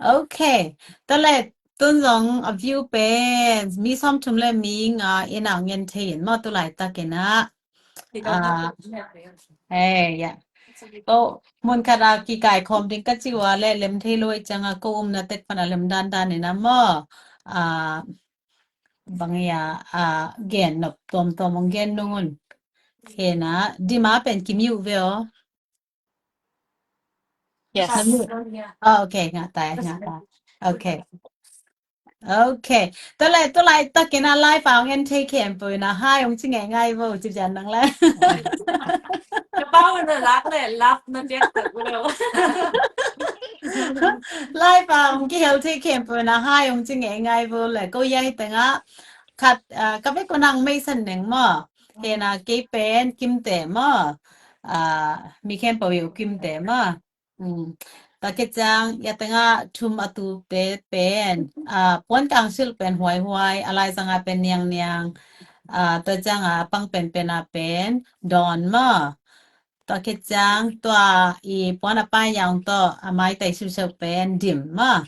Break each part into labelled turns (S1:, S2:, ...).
S1: โอเคตอนแรกต้นสองอวิวเป็นมีซ้อมทุมและมีงาเอ็นอ่างเงินเทียนมาตัวไหลตะเกนะอ่าเฮ้ยยะก็มุนคารากีไก่คอมดิงกัจจิวาและเล็มเทโลยจังอะก็อุ้มนาเต็กปนาเล็มดานดานเนี่ยนะมออ่าบางอย่างเกนนบตอมมงเกนนู่นเฮนะดีมาเป็นกิมิวเวล
S2: Yes.
S1: น้ำมือโอเคงาตายโอเคโอเคตัวไรตะกินอะไรเปล่าเงินเทเข็มปุยนะให้องค์จิงไงบ่จิจันนังแล้ว
S2: จะเป้ามันรักเลยรับนะเจ๊กตึกเร็ว
S1: ไล่เปล่าองค์กี่เฮลที่เข็มปุยนะให้องค์จิงไงบ่เลยก็ยัยแต่งะขัดก็ไม่ก็นั่งไม่สนหนึ่งมั่เฮนะกี่เป็นกิมเตะมั่อ่ามีแค่ปุยกิมเตะมั่อืม Takijang yatanga tum atu pen pon kang sil pen huai alai sanga pen niang tajang pang pen pen don ma takijang tua I pon apa yang to amai tai su pen dim ma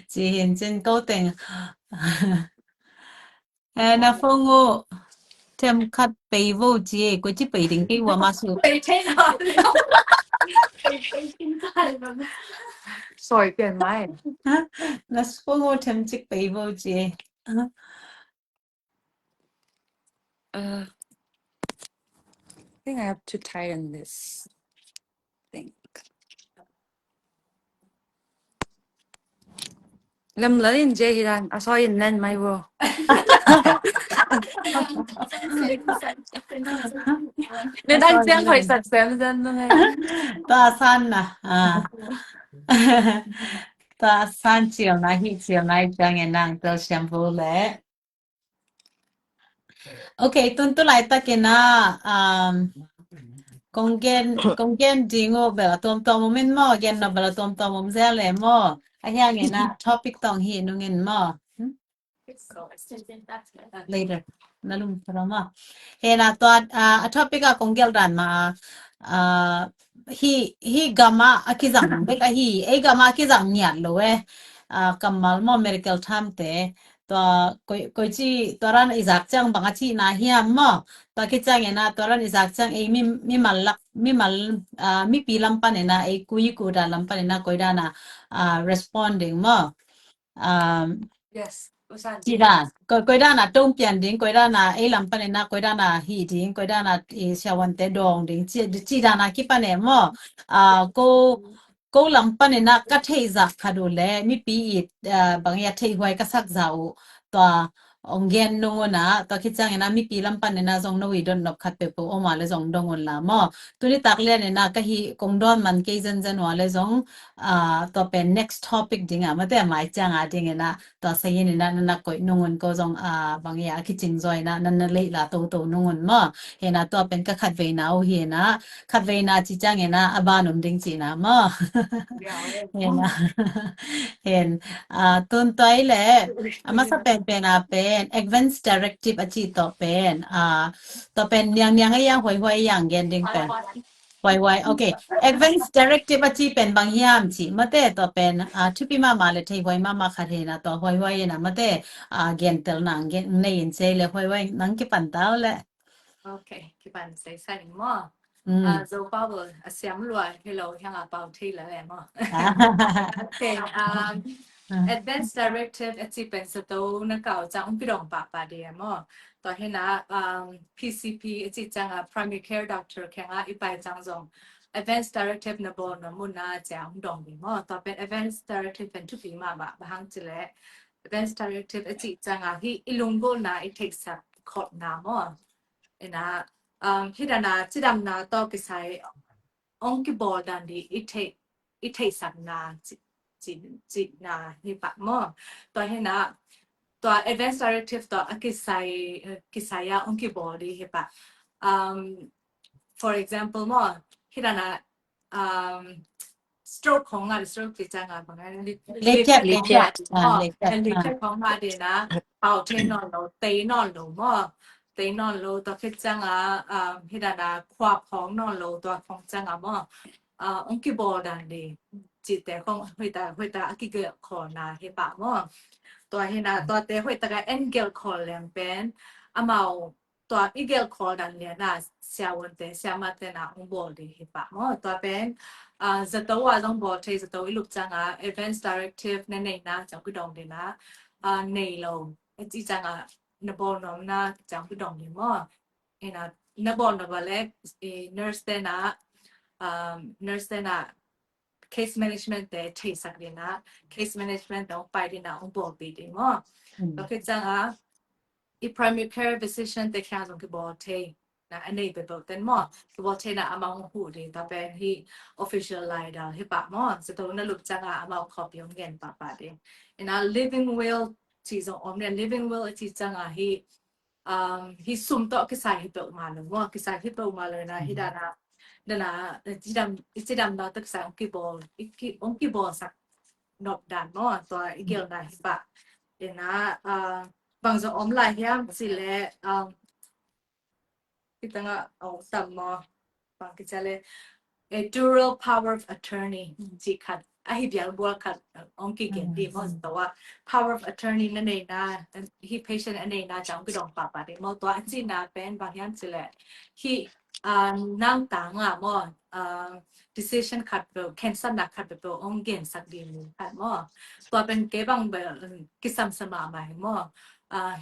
S1: chỉ hiện trên câu tình na phong ngô thêm khát bì vô chị cô chỉ bì định cái qua mà su
S2: ไปใช่นอนแล้วไปกินไก่แบบสวยเปลี่ยนไหม
S1: na phong ngô thêm chiếc bì vô chị
S2: I think I have to tighten this thing ลำเลยเจฮิรันอาซอยแน่นไหมวะเนี่ยตั้งเสียงคอยสัตว์เสียงจันเลย
S1: ta san ta san chiều nay cho nghe nàng tao xem vô lẽ ok tuần lại ta cái na công gen dingo bela tom min mo gen na bela tom mom zele mo ahya nghe na topic tong hi nungin mo later nalum parama he na to a topic a konggel dan ma hi gama akizang bek a hi e gama akizang nyat lo kamal mo medical tham te to koi chi toran izak chang banga chi na hiam mo to ki chang ena toran izak chang e mi mal mi pi lampan ena e kui ku da lampan ena koi da na responding mo
S2: yes อุตส่าห์
S1: chị đã coi đa là trong biển đến coi đa là ấy làm phần này coi đa là hỉ đến coi đa là sao vấn đề đồng đến chị đã là cái phần này mà cô làm phần này là cái thế giác khá đồ lệ mi bị bằng ya thế hoài cái sắc giàu to ông gen nông na to khi chẳng na mi pi lam pan na jong no idon nop khat pe po o ma le jong dong on la mo tu ni tak le na ka hi kong don man ke jan wa le jong to pe next topic dinga ma te mai chang ding na to sa yin na ko nong on ko jong bang ya ki ching joy na le la to nong on ma he na to pen ka khat ve na o he na khat ve na chi chang na aba num ding chi na ma he na hen tun toi le masa pen advance directive achi to pen to pen yang yang hoi yang gen ding pen hoi okay advance directive achi pen bang hiam chi mate to pen thupi ma le thei hoi ma kha the na to hoi na mate gen tel nang gen nei in se le hoi nang ki pan tao le
S2: okay คิดว่าใส่ใส่หม้อzo power เสียมรวยที่เราที่เราเป่าที่แล้วแหละหม้อ okay advanced directive ที่เป็นสตูนักเก่าจังพี่รองปากปาเดียหม้อต่อให้นะPCP ที่จังprimary care doctor แข่งอีไปจังจง advanced directive นะบอลนะมุนนะจังดองดีหม้อต่อเป็น advanced directive เป็นทุกปีมาบางจิเล่ advanced directive ที่จังที่อิลุงโบนะ it takes up ขดน้ำหม้อนะที่ดานาที่ดำนาต่อกิไซองกิบอลดันดีit takes up นาจินาฮิปะหม้อต่อให้นะตัว advanced directive ตัวกิไซยาองกิบอลดีฮิปะfor example หม้อที่ดานา stroke ของงาน stroke ที่จังงานของงาน
S1: เล็กแค่เล็ก
S2: ของงานดีนะเป่าเทนอนโลเตนอนโลหม้อเตนอนโลตัวคิดจังที่ดานาควาบของนอนโลตัวของจังหม้อ องค์บอดันดีจิตแต่ของหวยตาอกิเกลคอนาเฮปะมอตัวเฮนาตัวแต่หวยตากเอ็นเกลคอแลมเป็นอามาตัวอีเกลคอดันเนี่ยนะเสียวันแต่เสียมาแต่นาองค์บอดีเฮปะมอตัวเป็นจะตัวต้องบอกที่จะตัวอีลูกจังadvanced directive นั่นเองนะจังกุดองเดนะในเราจีจังนบอนอมนะจังกุดองเดมอเอ็นะนบอนอมเล็กnurse เดนะnurse เดนะ case management เดที่สักเดนะ case management ต้องไปเดนะองค์บอกปีเดมอแล้วก็จังอี primary care physician เดแค่ต้องบอกที่นะอันนี้เป็นแบบแต่หมอคือบอกที่นะอามาหูดีแต่เป็นที่ official line ดาวที่ปะหมอจะต้องนั่งลุกจังอามาขอบยงเงินปะปะเดนะ living will ที่จะอมเนี่ย living will ที่จังที่สุ่มต่อกิสายที่เปิดมาเลยว่ากิสายที่เปิดมาเลยนะที่ดานะจีดำเราตักสายองค์บอลสักนอบดันเนาะตัวอีเกลนะที่ปะนะบางจะอมลายเฮียมสิเลที่ตั้งเอาต่ำมาบางกิจเลย a dual power of attorney จีขัดไอ้เดียวบัวขัดองค์กิเกนดีมั้งแต่ว่า power of attorney นั่นเองนะที่ patient นั่นเองนะจังไปดองปะเดี๋ยวมอตัวอันจีน่าเป็นบางอย่างสิเลยที่นั่งต่างมอdecision ขัดเปล่า cancel นักขัดเปล่าองค์เกนสักดีมั้งขัดมอตัวเป็นเก็บบางแบบกิสัมสมาใหม่มอ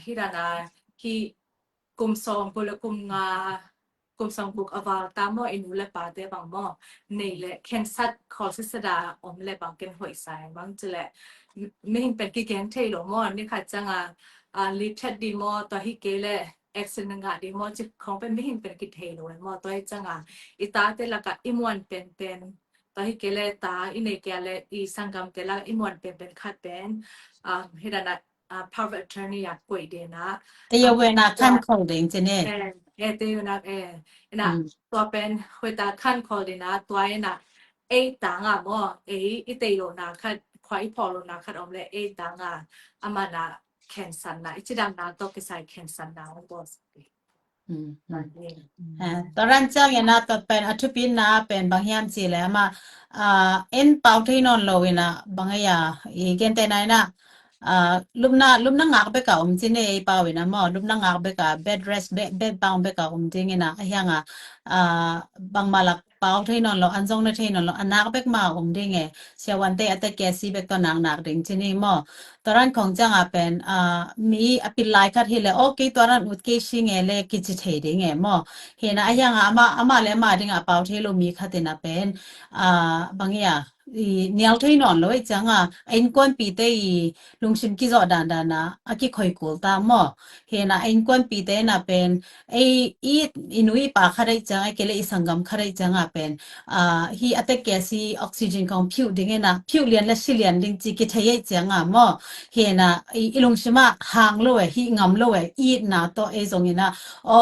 S2: ที่ด้านที่กุมซองกุลกุมงากุมซองบุกอวาตามมออินูเลปาเตบางมอนี่แหละแคนซัดคอสิสดาอมเลบางเกนหวยสายบางจะแหละไม่เห็นเป็นกิเกนเทโลมอนี่ค่ะจังลิทัดดีมอตัวฮิเกเลเอ็กซ์นึงดีมอจิของเป็นไม่เห็นเป็นกิเทโลมอตัวจังอิตาเตละกะอิมวันเป็นตัวฮิเกเลตาอินเนเกเลอีสังกัมเตละอิมวันเป็นคัดเป็นเฮดานะpower attorney อยากป่วยเดนะ
S1: แต่ยาเวนาขั้นของเด้งจะเนี่ย
S2: เตยนะนะตัวเป็นหัวตาขั้นคอดีนะตัวนะต่างมออีเตยโลนะคัดควายพอโลนะคัดอมเลยต่างอามานะแคนซันนะอีจิดำนะตัวกิสายแคนซันนะบอส
S1: ตอนนั้นเจ้าเนี่ยนะตัวเป็นอัตุปินนะเป็นบางอย่างสิแล้วมาเอ็นเป่าที่นอนโลวินะบางอย่างอีกเกนแต่ไหนนะลุมนะงากเบกาจิเนยเป่าวินะมอลุมนะงากเบกา bed rest bed bound เบกาจิงนะไอ้ยังบางมาลักเป่าที่นอนโลอันทรงในที่นอนโลอันนักเบกมาจิงเสียวันเตะแต่แกซีเบกตัวนักดิ่งจินีมอตอนนั้นของจังเป็นมีอภิไลคัดเฮเลโอเคตอนนั้นอุดเกชิงเลกิจิเทดิ่งมอเห็นไอ้ยังอามาเลมาดิ่งเป่าที่โลมีคัดนะเป็นบางอย่างเนียลที่นอนเลยจังไอ้คนปีเตยลุงชิมกิจอดานนะอากิคอยกูตามมอเห็นไอ้คนปีเตนะเป็นไอ้อินุยปากขดจังไอ้เกลอิสังกัมขดจังเป็นฮีอัตเกสีออกซิเจนของผิวดิ่งนะผิวเลียนและสิเลียนดิ่งจิกิเทยจังมอเห็นไอ้ลุงชิมาหางโลฮีงามโลอีน่ะตัวไอ้ตรงนี้นะโอ้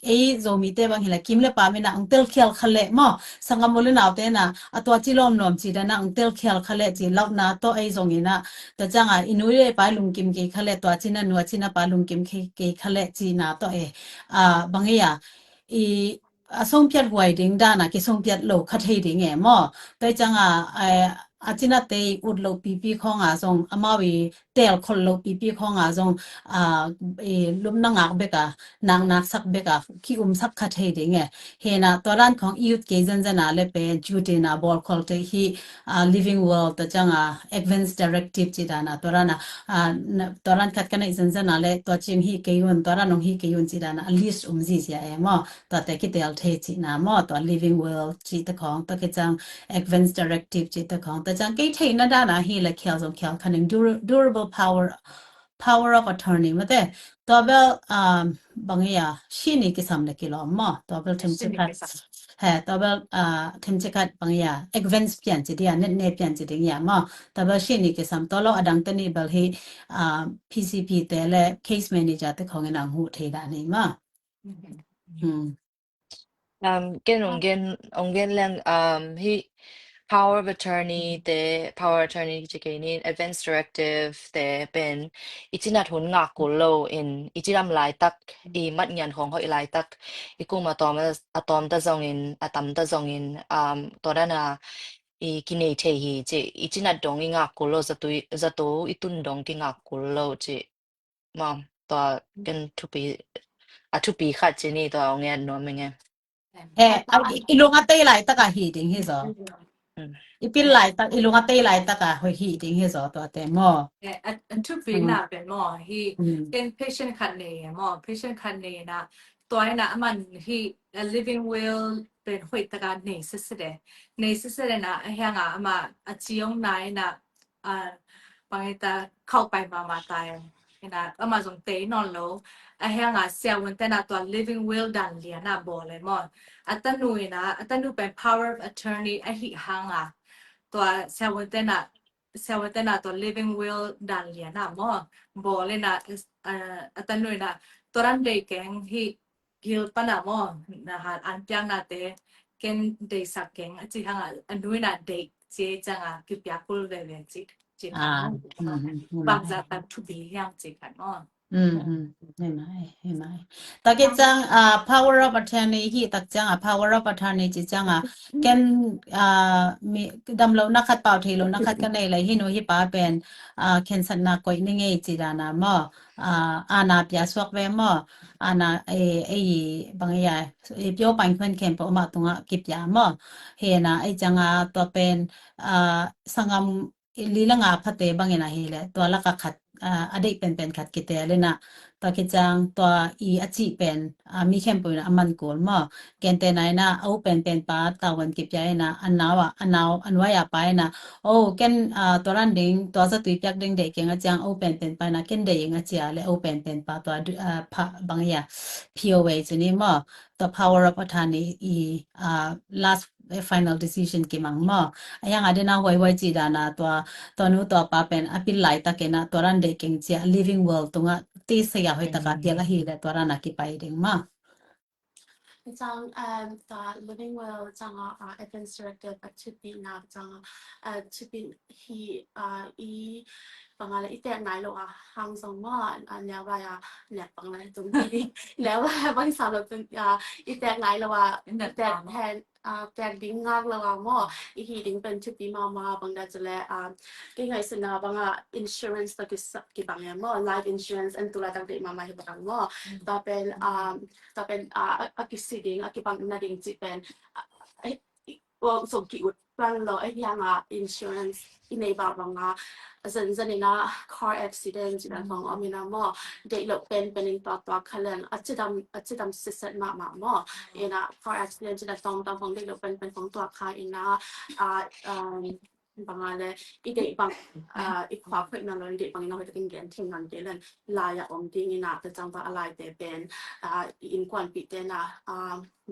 S1: ไอ้โซมีเตบังเฮลคิมเลปามินะอังเตลเคียลขเลมอสังกัมโมเลนเอาเตนะตัวจิลอมนอมจีดานะอังเตลเคียลขเลจีลักนะตัวไอ้ตรงนี้นะแต่จังอินุยปาลุงกิมเกขเลตัวจินะนัวจินะปาลุงกิมเกขเลจีนะตัวบางอย่างอีส่งเพียรหวยดิ่งด้านะกิส่งเพียรโลคัดให้ดิ่งมอแต่จังอาจินาเตยอุดโลปีของทรงอามาวีเตลคนโลปีของทรงลุมนังอักเบกานางนักสักเบกาคิสักคัดให้ดิ่งเฮนะตัวร้านของยูทเกจันจันอาเลเป็นจูเดนาบอลคอลเตฮีliving world แต่จังadvanced directive จีดานะตัวร้านตัวร้านคัดกันในจันจันอาเลตัวจิมฮีเกยุนตัวร้านน้องฮีเกยุนจีดานะ list จีเสียมอตัวแต่กิเตลเทจีนะมอตัว living world จีตของตัวกิจัง advanced directive จีตของแต่จังกี่เทนั่นด้านะฮีละเขียวสงเขียวคันหนึ่ง durable power of attorney มาแต่ตัวเบลบางอย่างชีนี่กิสามเล็กกิโลมอตัวเบลทิมจิคัดตัวเบลทิมจิคัดบางอย่าง advanced เปลี่ยนจีเดียเน็ตเปลี่ยนจีเดียมอตัวเบลชีนี่กิสามตัวเราอดังตันนี่เบลฮีPCP แต่ละ case manager แต่ของเงินหูเทดานี่มอ
S3: ken onggen lang hi power of attorney แต่ power of attorney จะกิน advance directive แต่เป็นอีจินัดหุ่นงักกูโลอินอีจิรำลายตักอีมัดเงินของเขาอีลายตักอีกูมาตอมอะตอมตะจงอินอะตอมตะจงอินตัวนั้นอ่ะอีกินเอเทฮีเจอีจินัดดงอีงักกูโลจะตุอีตุนดงกิงักกูโลเจมาตัวกันทุปีขัดเจนี่ตัวเอาเงี้ยนัวมึงไง
S1: ilong atay lai taka hiding hizo
S3: อืม
S1: ipilai tak ilong atay lai taka hiding hizo to ate mo
S2: อันทุกปีน่ะเป็นหมอที่เป็น patient คันเนหมอ patient คันเนนะตัวน่ะมันที่ living will เป็นหวยตะการเนสเสดเนสเสดนะเฮียงอ่ะมาอาจียงนายนะบางทีเข้าไปมาตายนะมาส่งเตะนอนโลเฮียงอ่ะเสียวันแต่นะตัว living will ดันเลียนะบอกเลยหมออัตนุยนะอัตนุเป็น power of attorney หิหังอ่ะตัวเสียวันแต่นะตัว living will ดันเลียนะหมอบอกเลยนะอัตนุยนะตัวนั้นเด็กแกงที่กิลปนะหมอนะคะอันยังนะเตเกนเด็กสักแกงจีหังอ่ะอันนุยนะเด็กเจ๊จังอ่ะกิบยาคุลเวเวจีหังบางจะตัดทุบียังจีกันหมอ
S1: เห็นไหมตะกี้จังpower of attorney ที่ตักจังpower of attorney จีจังแกนมีดำเรานักขัดเป่าเทโลนักขัดกันในอะไรที่โนฮิป้าเป็นเคนสันนักก่อยนี่ไงจีดานะมออาณาเปียสวกเวมออาณาบางอย่างเปียวปังเพื่อนเข็มปอมาตรงกิบยามอเฮนะจังตัวเป็นสังกมลีละงาพัดเตบางอย่างนะเฮเลยตัวละกขัดอดีตเป็นขัดกิเตเลยนะตัวกิจังตัวอาชีเป็นมีเข้มปุ่นอามันกูลมอเกณฑ์เตนายนะเอาเป็นปาตาวันกิบยายนะอันว่ายาไปนะโอ้เกณฑ์ตัวรันดิงตัวสตุยจักดิงเด็กยังจังเอาเป็นไปนะเกณฑ์เด็กยังจะเลยเอาเป็นปาตัวบางอย่าง POA จุนี้มอตัว power of attorney last final decision กิมังมอยังอาจจะน่าไว้จีดานะตัวนู้ตัวป้าเป็นอภิไลตะเกนะตัวรันเด็กยังจะ living world ตรงตีเสียให้ตะการเดียละฮีเลยตัวรันนักไปเด้งมา
S4: จังตัว living well จังadvance directive ชุดปีนักจังชุดปีฮีอีบางอะไรอีแต่ไหนหรอหางสมออันแล้วว่าเนี่ยบางอะไรตรงนี้แล้วว่าบางสาวเราเป็นอีแต่ไหนหรอว่าแต่แทนแต่ดิ้งงากแล้วว่าหมออีฮีดิ้งเป็นชุดปีมาบางได้จะแล้วกี่ไงสินะบางinsurance ตะกี้บางอย่างหมอ life insurance อันตัวละตั้งแต่มาให้บางหมอต่อเป็นอากิสิดิ้งอากิบางนาดิ้งจีเป็นว่าส่งกี่อุดบ้างเราไอ้ยังinsurance อินในบางส่วนนี้นะ car accident จีนั้นของอามินาหมอเด็กหลบเป็นตัวคันเลนอาจจะทำสิทธิ์มาหมอเอ็นะ car accident จีนั้นต้องของเด็กหลบเป็นของตัวคาอินะบางอะไรอีเด็กบางอีความเพื่อนนั่นเลยเด็กบางน้องจะกินแกนทิ้งนั่นเดลันลายอมดิ้งนะแต่จังว่าอะไรแต่เป็นอินควันปิดนะ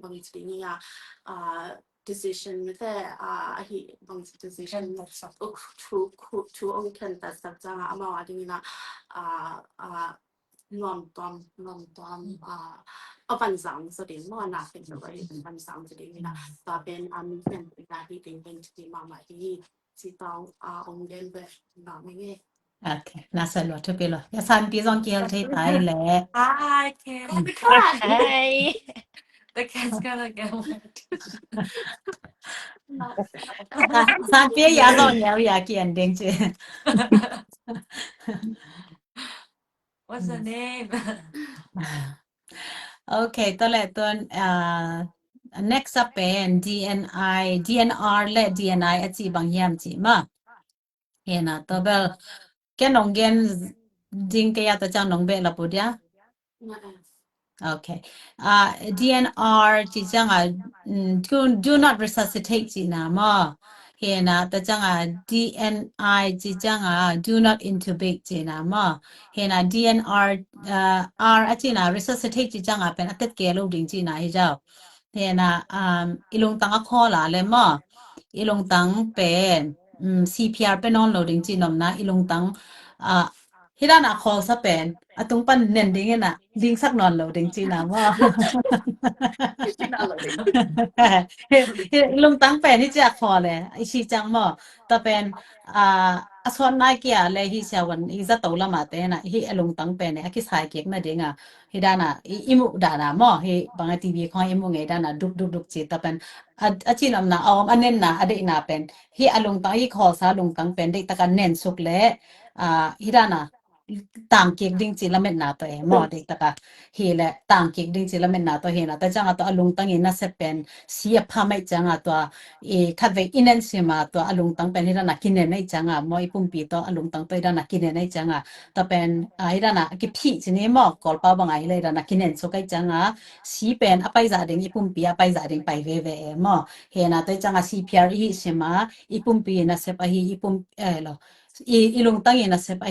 S4: บางทีนี่decision แต่ฮีบาง decision ทุกองค์กันแต่สักจังอามาว่าดิ้งนะนอมตอมเอาปันสังสุดที่มั่วหนักเป็นแบบปันสังสุดที่นะต่อเป็นมีเป็นการที่เป็นที่มาใหม่ที่ต้ององค์เดินแบบแบบนี้
S1: โอเคน่าสนุกทุกปีเลยอย่าสั่นปีซองเกียร์ที่ตายแหละ
S2: I can't
S3: Hi.
S2: the cat's gonna get wet
S1: สั่นปีอย่าซองอย่าเกียนเด้งเจ
S2: what's the name
S1: โอเคตัวแรกตัวnext up เป็น DNR และ DNI อจีบางอย่างจีมาเห็นนะตัวเบลแกน้องเกนดิงเกียตัวจังน้องเบลละปุ๊ดยาโอเคDNR จีจังdo not resuscitate จีนะมอเห็นนะตัวจังDNI จีจังdo not intubate จีนะมอเห็นนะ DNR R อจีนะ resuscitate จีจังเป็นอัตเกลูดิงจีนะให้เจ้าเห็นนะอีลงตังก็ข้อละเลยมออีลงตังเป็นCPR เป็น non loading จีนอมนะอีลงตังที่ด้านคอซะเป็นตุงปันเน้นดิ้งน่ะดิ้งสัก non loading จีนะว่า
S2: ที่น่าเลย
S1: ลุงตั้งเป็นที่จะขอเลยไอชีจังหมอแต่เป็นส่วนนายเกียเลยที่เชวันที่จะตัวละมาแต่นะที่ลุงตั้งเป็นเนี่ยคิดสายเก็กมาเด้งอ่ะที่ด้านน่ะอิมุด้านน่ะหมอที่บางทีวีของอิมุไงด้านน่ะดุกจีแต่เป็นจีนำน่ะอันเน้นน่ะอดีตน่ะเป็นที่ลุงตั้งที่ขอซาลุงตั้งเป็นเด็กตะกันเน้นสุกเลยที่ด้านน่ะตามเก็กดิ้งจีละเม็ดน่ะตัวเองหมอเด็กตะกันเฮแหละตามเก็กดิ้งจีละเม็ดน่ะตัวเฮน่ะแต่จังตัวลุงตั้งเองน่ะเสเป็นเสียพาไม่จังตัวคัดไว้อินเนนเสียมาตัวลุงตั้งเป็นที่ด้านน่ะกินเนในจังมอปุ่มปีตัวลุงตั้งตัวด้านน่ะกินเนในจังตัวเป็นที่ด้านน่ะกิพี่จีนี่หมอกอลป้าบางไงเลยด้านน่ะกินเนนสุกัยจังสีเป็นอไปจ่าเด้งปุ่มปีอไปจ่าเด้งไปเว่หมอเฮน่ะตัวจังสีพีอาร์อีเสียมาปุ่มปีน่ะเสพปุ่มหรอลุงตั้งเองน่ะเสพ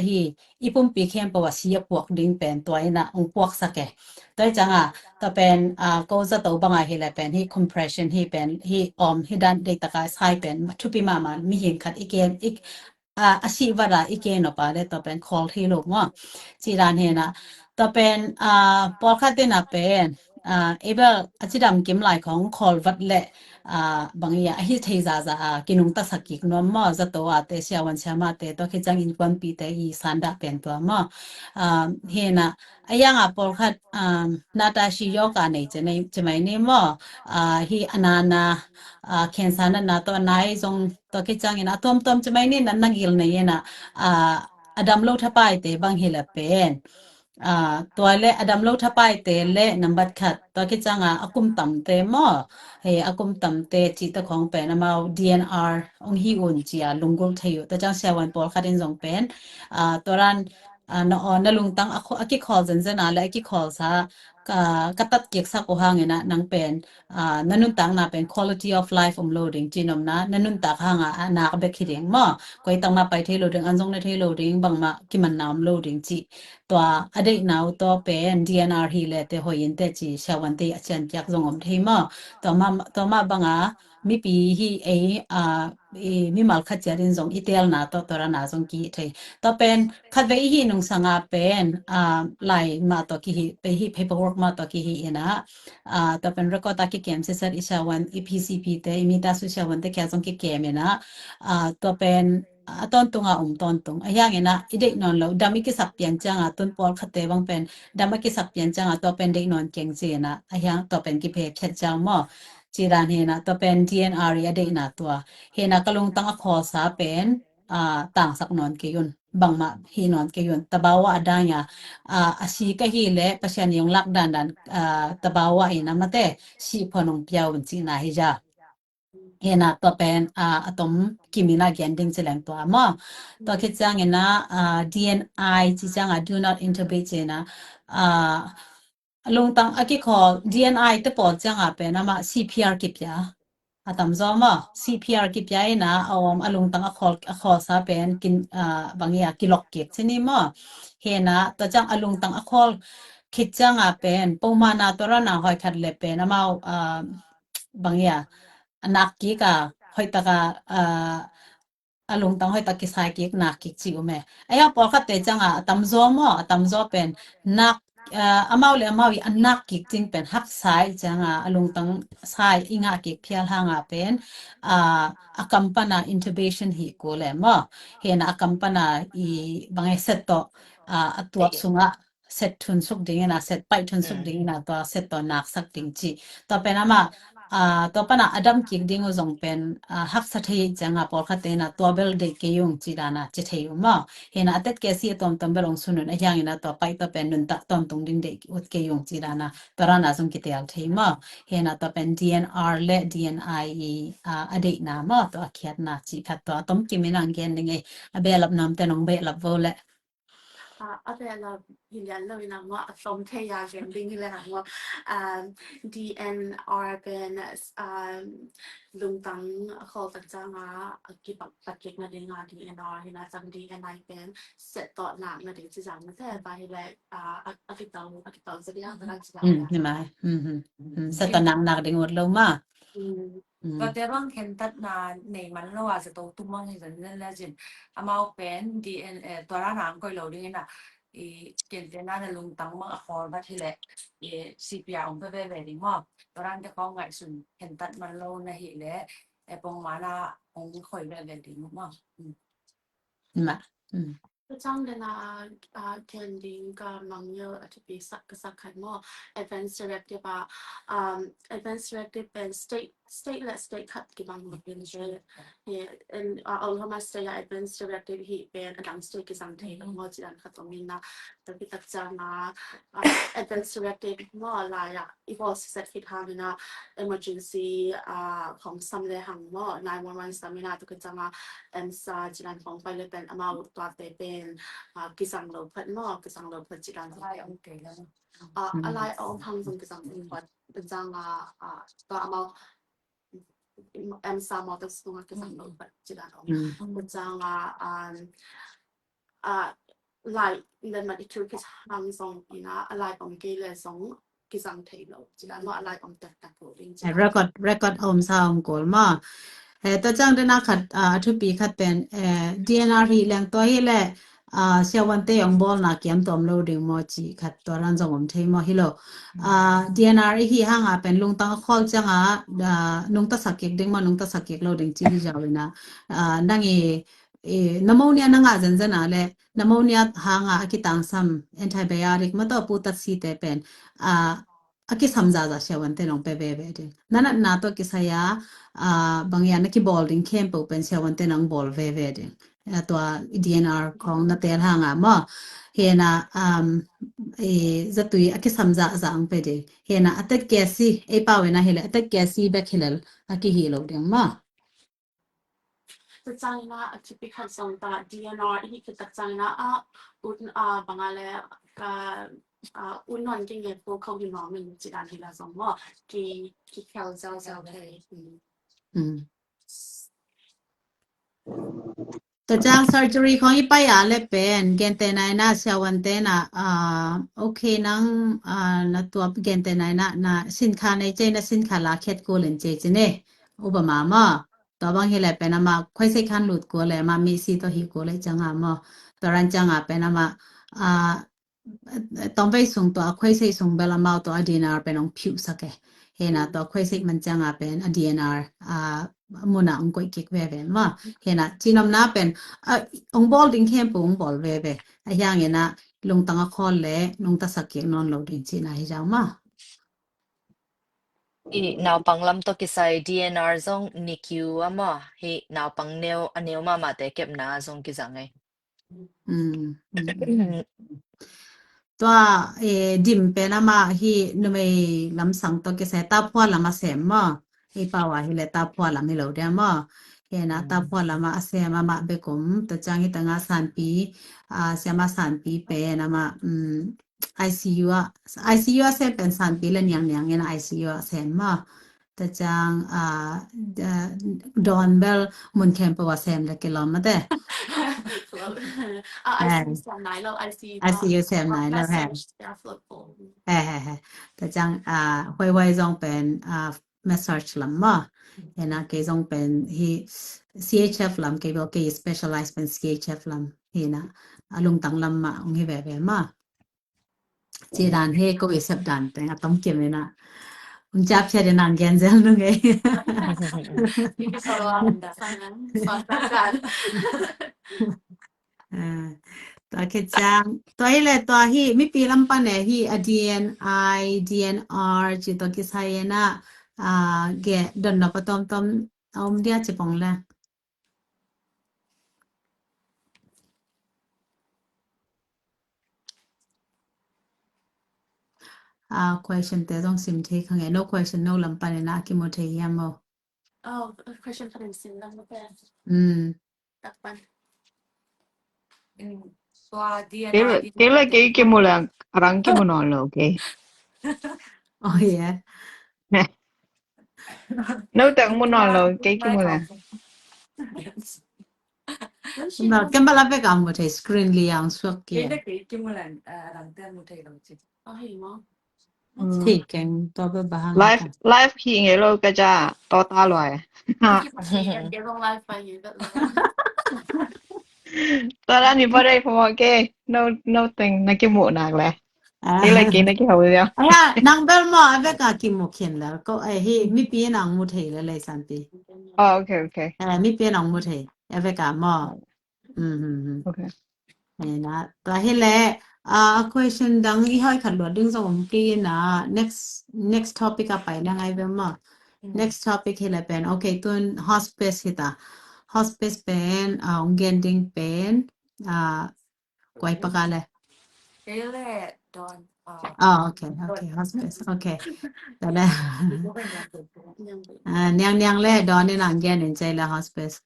S1: ปุ่มปีเข้มปว่าสีพวกดิ้งเป็นตัวน่ะพวกสักแก่ตัวจังแต่เป็นก็จะตัวบางอย่างเลยเป็นที่ compression ที่เป็นที่ที่ด้านเด็กตะการใช้เป็นทุกปีมามีเห็นขัดอีกอีกอาชีพว่าอีกเนาะป่ะเลยตัวเป็น call ที่ลูกว่าจีรานเห็นนะตัวเป็นพอคัดเต็นเป็นเอเบลอาชีพดำกิมไหลของ call วัดเละบางอย่างที่เทซ่ากินุงตักสักกิกน้องมั่วจะตัวเตเชียวันเช้ามาเตตัวคิดจังอินควันปีเตอีสันดาเป็นตัวมั่วเห็นนะยังพอคัดนาตาชิโยกานี่จะไม่เนี่ยมั่วฮีอนานาเคนสานันนะตัวนายทรงตัวคิดจังอินะต้มจะไม่เนี่ยนั่นนักกิลเนี่ยนะอดัมโลทับไปเตบางเฮลเป็นตัวเล่อดัมโลทับไปเตเล่นับบัดขัดตัวคิดจังอากุมตั้มเตมั่วเฮอากุมตั้มเตจิตของเป็นมา DNR องฮีอุนจีอาลุงกุลเทียวแต่จังเสียวันพอคัดอินทรงเป็นตัวรันนลุงตั้งอากิคอลเซนเซนาและอากิคอลซากตัดเกียกสักโอหางนะนังเป็นนันุนตังนาเป็น quality of life loading จีนอมนะนันุนตักหางนาเบคิดเองมั้งก็ตั้งมาไปเทโลดิ้งอันทรงในเทโลดิ้งบางมากิมันน้ำ loading จีตัวอดีตนาวตัวเป็น DNR ฮีเลเตหอยินเตจีชาวันเตอเชนจักทรงอมเทมั้งตัวมาบางมีปีฮีมีมาลคัดเจริญทรงอีเทลนาตัวรานาทรงกีเทตัวเป็นคัดไว้ฮีนุงสังอาเป็นไลมาตัวกีฮีไปฮี paperwork มาตัวกีฮีนะตัวเป็น record ตากีเกมเสร็จอิชาวัน EPCP เตมีตาสุชาวันเตแค่ทรงกีเกมนะตัวเป็นตอนตรงตอนตรงอย่างเงี้ยนะอีเด็กนอนแล้วดามิกิสับเปลี่ยนจังต้นปอลคัดเตบังเป็นดามิกิสับเปลี่ยนจังตัวเป็นเด็กนอนเก่งเจนะอย่างตัวเป็นกิเพเพชรจังมั้งจีรานเฮนะตัวเป็น DNR อเด็กนะตัวเฮนะก็ลงตั้งขอสาเป็นต่างสักนอนเกยุนบางมาฮีนอนเกยุนตะบาวะได้ยาอาชีก็ฮีเล่ปัจจัยยงลักดันตะบาวะอินะมาเตชีพนงเปียวจีน่าฮิจาเฮนะตัวเป็นอะตอมกิมินาเกนดิ้งเซลังตัวมาตัวคิดจังเงนะ DNI จีจังdo not intubate เจนะลงตั้งอากิขอ DNI ตะปอดจังเป็นมา CPR กิบยาตามจอมCPR กิบยานะลงตั้งขอซาเป็นกินบางอย่างกิโลเก็บใช่ไหมมั้งเฮนะตัวจังลงตั้งคิดจังเป็นปูมานาตัวเราหนาหอยขัดเล็บเป็นมาบางอย่างนักกิกหอยตากลงตั้งหอยตากิสายกิกนักกิกจิวแม่พอคัดเตจังตามจอมตามจอเป็นนักอามาวิอันนักกิกจริงเป็นฮักไซจังลงตั้งไซอิงากิกเพียลหางเป็นกัมปนา intubation ฮีโกเลมเห็นกัมปนาบางเซตโตตัวสุงเซตทุนสุกดิ้งนะเซตไปทุนสุกดิ้งนะตัวเซตตัวนักสักดิ้งจีตัวเป็นตัวปนาอดัมกิกดิ้งอุจงเป็นฮักสัตย์จังพอคัดเตนะตัวเบลเด็กเกยุงจีดานะจิตเฮยุมเห็นอัตเกษีตอมเบลงสุนุนอย่างนี้นะตัวไปตัวเป็นนุนตักตอมตรงดิ้งเด็กอุดเกยุงจีดานะตัวรานาสงกิเตลเทมเห็นตัวเป็น DNR และ DNI อดีตนะตัวเขียนนะจีขัดตัวต้มกิมินังเกนดิ้งเบลรับน้ำแต่น้องเบลรับโวเล
S4: แต่เรายืนยันเลยนะว่าสมเทยาเกมดิ้งเลยนะว่าDNR เป็นลุงตั้งขอตัดจังกี่ปักตัดเก็กมาดิ้งDNR ที่นะจัง DNI เป็นเสร็จต่อหนักมาดิ้งจังไม่ใช่ไปเลยอาทิตย์ต่อจะได้ยังไงจะได้
S1: ใช่ไหมเสร็จต่อหนักดิ้งหมดแล้วมา
S2: ก็แต่บางเห็นตัดนาในมันเราอาจจะต้องตุ้มมั่งให้สันนั่นแหละจินอามาเป็น DNA ตัวร้านน้ำก็เราดิ้งนะ
S5: Kentena na lung tang mga format hile CPR ang pabebe mo parang ka ko nga sun hentat man lo na hile pong mana ang khoy bebe mo
S1: มาอืม
S4: Petang dana kending ka mangyo at be sak kasakan mo advanced directive advanced directive and state cut gibang mo bin and all hama state advanced directive he ben adang state kisang tay mo jian khatong na tapi tak jang advanced directive mo la ya evolve set hit hang na emergency ของ some le hang mo 911 stamina to kajama sa jiranของไปเลยเป็น amount ตัวเป็นกิสังโลพัดมอกิสังโลพัดจิรัน
S5: ay okay lang
S4: อะไรเอาพังสงกิสังพัดเป็นจังตัว amount สามอตัวสงกิสังโลพัดจิรันเป็นจังไล่เดินมาที่ทุกกิสังสงอีนะอะไรของเกลือสงกิสังเทโลจิรันว่าอะไรของแต่ตะโกลิงจิรัน
S1: record om sa om kol ma ta chang de na khat thu pi khat pen DNR hi lang to hi le sia wan te yong bol na kiam tom lo ding mo chi khat to ran jong om thei mo hi lo DNR hi ha nga pen lung tang khol changa nung ta sakek ding ma nung ta sakek lo ding chi hi jaw na nang pneumonia na nga jan jan ale pneumonia ha nga akitang sam antibiotic ma to pu ta si te pen aki samja za shawan te long pe be de nana na to ki saya bangya na ki ball ding kem po pen shawan te nang ball ve de to DNR kong na ter hanga ma hena zatui aki samja za ang pe de hena atat kesi e pa we na hele atat kesi be khilal aki hi lo ding ma
S4: ตัดใจนะที่พิคันส่งตา DNR อีกคือตัดใจนะอุ่นบางอะไรอุ่นนอนกินเงินพวกเขาอยู่น้องมันจิตอันที่ละสองว่าที่เขาเจ้าเทแต่จ้าง surgery ของอีไปอะไรเป็นเกณฑ์แต่ไหนนะเช้าวันเต้นะโอเคนังนะตัวเกณฑ์แต่ไหนนะสินค้าในเจนะสินค้าลาเค็ดกูเล่นเจเน่อุปมามาตัวบางทีแหละเป็นมาค่อยใช้คันหลุดกูเลยมามีซีตัวหิกูเลยจังมาตัวรันจังเป็นมาต้องไปส่งตัวค่อยใช้ส่งเบลมาตัว DNR เป็นองผิวสักเห็นนะตัวค่อยใช้มันจังเป็น DNR มุนาองก็อีกเว่มาเห็นนะจีนอมน้าเป็นองบอลดิ้งเข้มปุ่งบอลเว่อย่างเงี้ยนะลงตั้งคอลเล่ลงตั้งสักเกียงนอนโหลดิ้งจีน่าให้เจ้ามา
S3: now panglam to kisai DNR zong NICU ama hi now pang neo ma te kep na zong kizangai
S1: ตัวดิมเป็นมาฮีนุ่มลำสังตัวกิเสตาพัวลำมาเสมมาฮีป่าวฮีเลตาพัวลำไม่เหลวเดียมาเห็นนะตาพัวลำมาเสมมาเบกุมตัวจังฮีตั้งสันปีเสียมาสันปีเป็นมาICU เสเป็นสันปีแล้วยังเงิน ICU เสมมาตัวจังดอนเบลมุนแคมป์ว่าเสมเลยกิโลมาเด้
S4: ICU เสียไหนแล้ว
S1: ICU เสียไหนแล้วแฮะแต่จังไวจงเป็นmassage ลำมาเห็นนะเกจงเป็นฮี CHF ลำเกบอกเก specialize เป็น CHF ลำเห็นนะลุงตั้งลำมาองค์แบบมาจีดานเฮก็วิสับดันแต่ต้องเก็บเลยนะอุนจับเชื่อเดนันแกนเซลนึงไง
S4: นี่ก็สอนว่าสอนนั้นสอนประกัน
S1: ตัวคิดจังตัวฮีเลยตัวฮีไม่ปีลำปันเนี่ยฮี DNI DNR จิตตัวคิดใช่นะเกะดนนับต้มเอาเดียจะปองแล้วquestion แต่ต้องซิมเทคไง no question no ลำปันเนี่ยนะกิโมเทียมโม
S4: question คะแนนสินแล้วไม่เป็นตักปัน
S5: ตัว DNR
S6: Kela ke mula arang ke monolo okay
S1: oh yeah
S6: no tang monolo ke mula
S1: no kembali apa kamu teh screen liang suak ya
S5: cái một lần làm tên một thầy đồng chí
S4: อ๋อเห็นมั้ง
S1: ที่แกงตัวเบอร์บาง
S6: live ki ngelo ka ja to ta loi
S4: ที่ปัจจัยเดี๋ยวลงไลฟ์ไปเยอะเลย
S6: ตอนนั้นนี่บ่ได้พอแก no thing นักกิโมนักแหละ
S1: อ่า
S6: นี่เลยกินนักกิเขาเดียว
S1: 哎呀，นางเบลมอเอเวกากิโมเขียนแล้วก็ไอ้เฮมีเปียนางมุเทเลยสันติ
S6: อ๋อโอเคโอเค
S1: มีเปียนางมุเทเอเวกามอ
S6: โอเค
S1: นะตัวเฮแลquestion ดังอีห้อยขัดหลวดดึงส่งปีนะ next topic อะไปยังไงเบลมอ next topic เฮแลเป็นโอเคตัว hospice ฮิตา hospice เป็นungending เป็นกวยปากกาเลย
S5: เอ้แหละดอน
S1: โอเค hospice โอเคแต่ละ 娘嘞，到你那间人在了 hospice。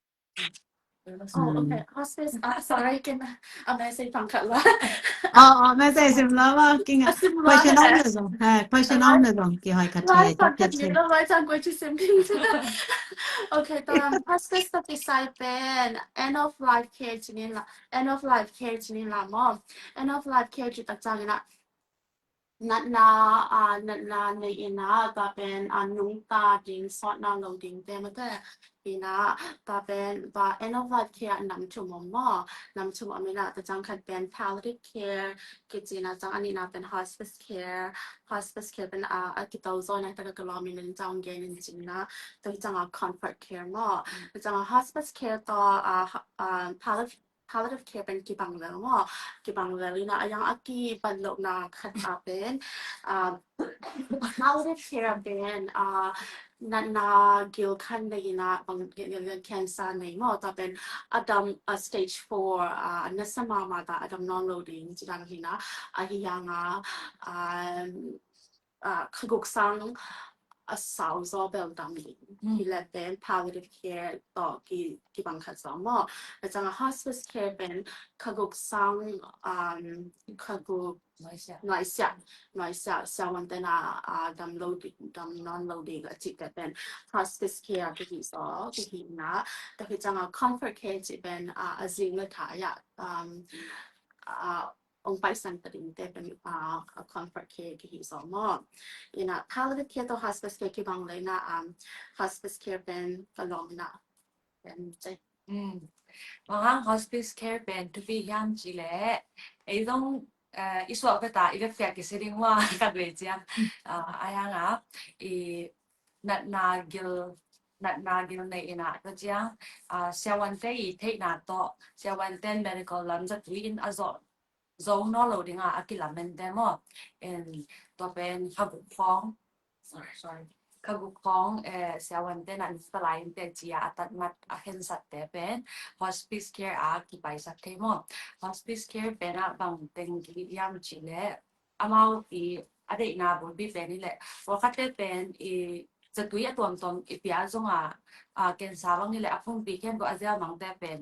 S4: Oh, okay. Hospice. Sorry, can I say ฟังค่ะว่า
S1: ไม่ใช่สิมแล้วว่ากิน question เอาเลยจ้ะquestion เอาเลยจ้ะกี่หอยคัดเที
S4: ร้อย
S1: ย
S4: ฟั
S1: จั
S4: ง
S1: ด
S4: กั
S1: จั
S4: น
S1: ด
S4: อ
S1: เที
S4: ยู่
S1: ย
S4: แล้วร้อยจังกว่าที่ซิมพิงโอเคตอน hospice ตัดสินใจเป็น end of life care ชนิดละ end of life care ชนิดละมอ end of life care จุดตัดจังนะนัดนาในอินาตาเป็นนุงตาดิงสอดนางลงดิงเต็มแต่อินาตาเป็นend of life care นำชุมมอนำชุมอเมริกาแต่จังคัดเป็น palliative care กิจนะจังอันนี้นะเป็น hospice care เป็นกิตาโซนแต่ก็ลอมีนจังเกนจริงนะแต่จังcomfort care มอจัง hospice care ต่อpalliative care เป็นกี่บังแล้วมอกี่บังแล้วนะยังอากีบันโลกนาคัดเป็นpalliative care เป็นนาเกี่ยวกันในนะบางเรื่อง cancer ในมอแต่เป็นอดัมstage 4นัสมาตาอดัม non loading จีดังที่นะฮิยังขกุกสังสาวซอเบลดัมลิงที่แลเป็น palliative care ต่อกี่บังคับสองมอแต่จัง hospice care เป็นขกุกสังขกุกหน่อยเสียวันแต่น่ะดัม loading ดัม non loading ก็จิตแต่เป็น hospice care ที่สองที่นะแต่คือจัง comfort care จะเป็นซิงและถ่ายองค์ไปสันติแต่เป็นcomfort care ที่สองมอpalliative care ต่อ hospice care ที่บางเลยนะhospice care เป็นกลมนะเป็นใจ
S5: บาง hospice care เป็นทุกอย่างจีแหละไอ้ต้องอีสวกตาอีเล็กๆกิสิริงว่ากันเลยจ้ะอายังอีนัดนากิลในอินะก็จ้ะเช้าวันเตอีเทนาโตเช้าวันเตน medical ลำจะตุยนอโซนนอลดิงอากิลามันเดมอตัวเป็นขบุกฟ้อง sorry ขบุกฟ้องเช้าวันเตนันสลายเป็นจีอาตัดมัดเห็นสัตว์แต่เป็น hospice care กี่ไปสักเทมอ hospice care เป็นบางเต็งกิยามจีเล่อามาอีอะไรนาบุบีเป็นนี่แหละว่าคัดเป็นจะตุยตัวตนอีปีอาจงเกณฑ์สาวนี่แหละพุ่งปีเข็นก็อาจจะมังแต่เป็น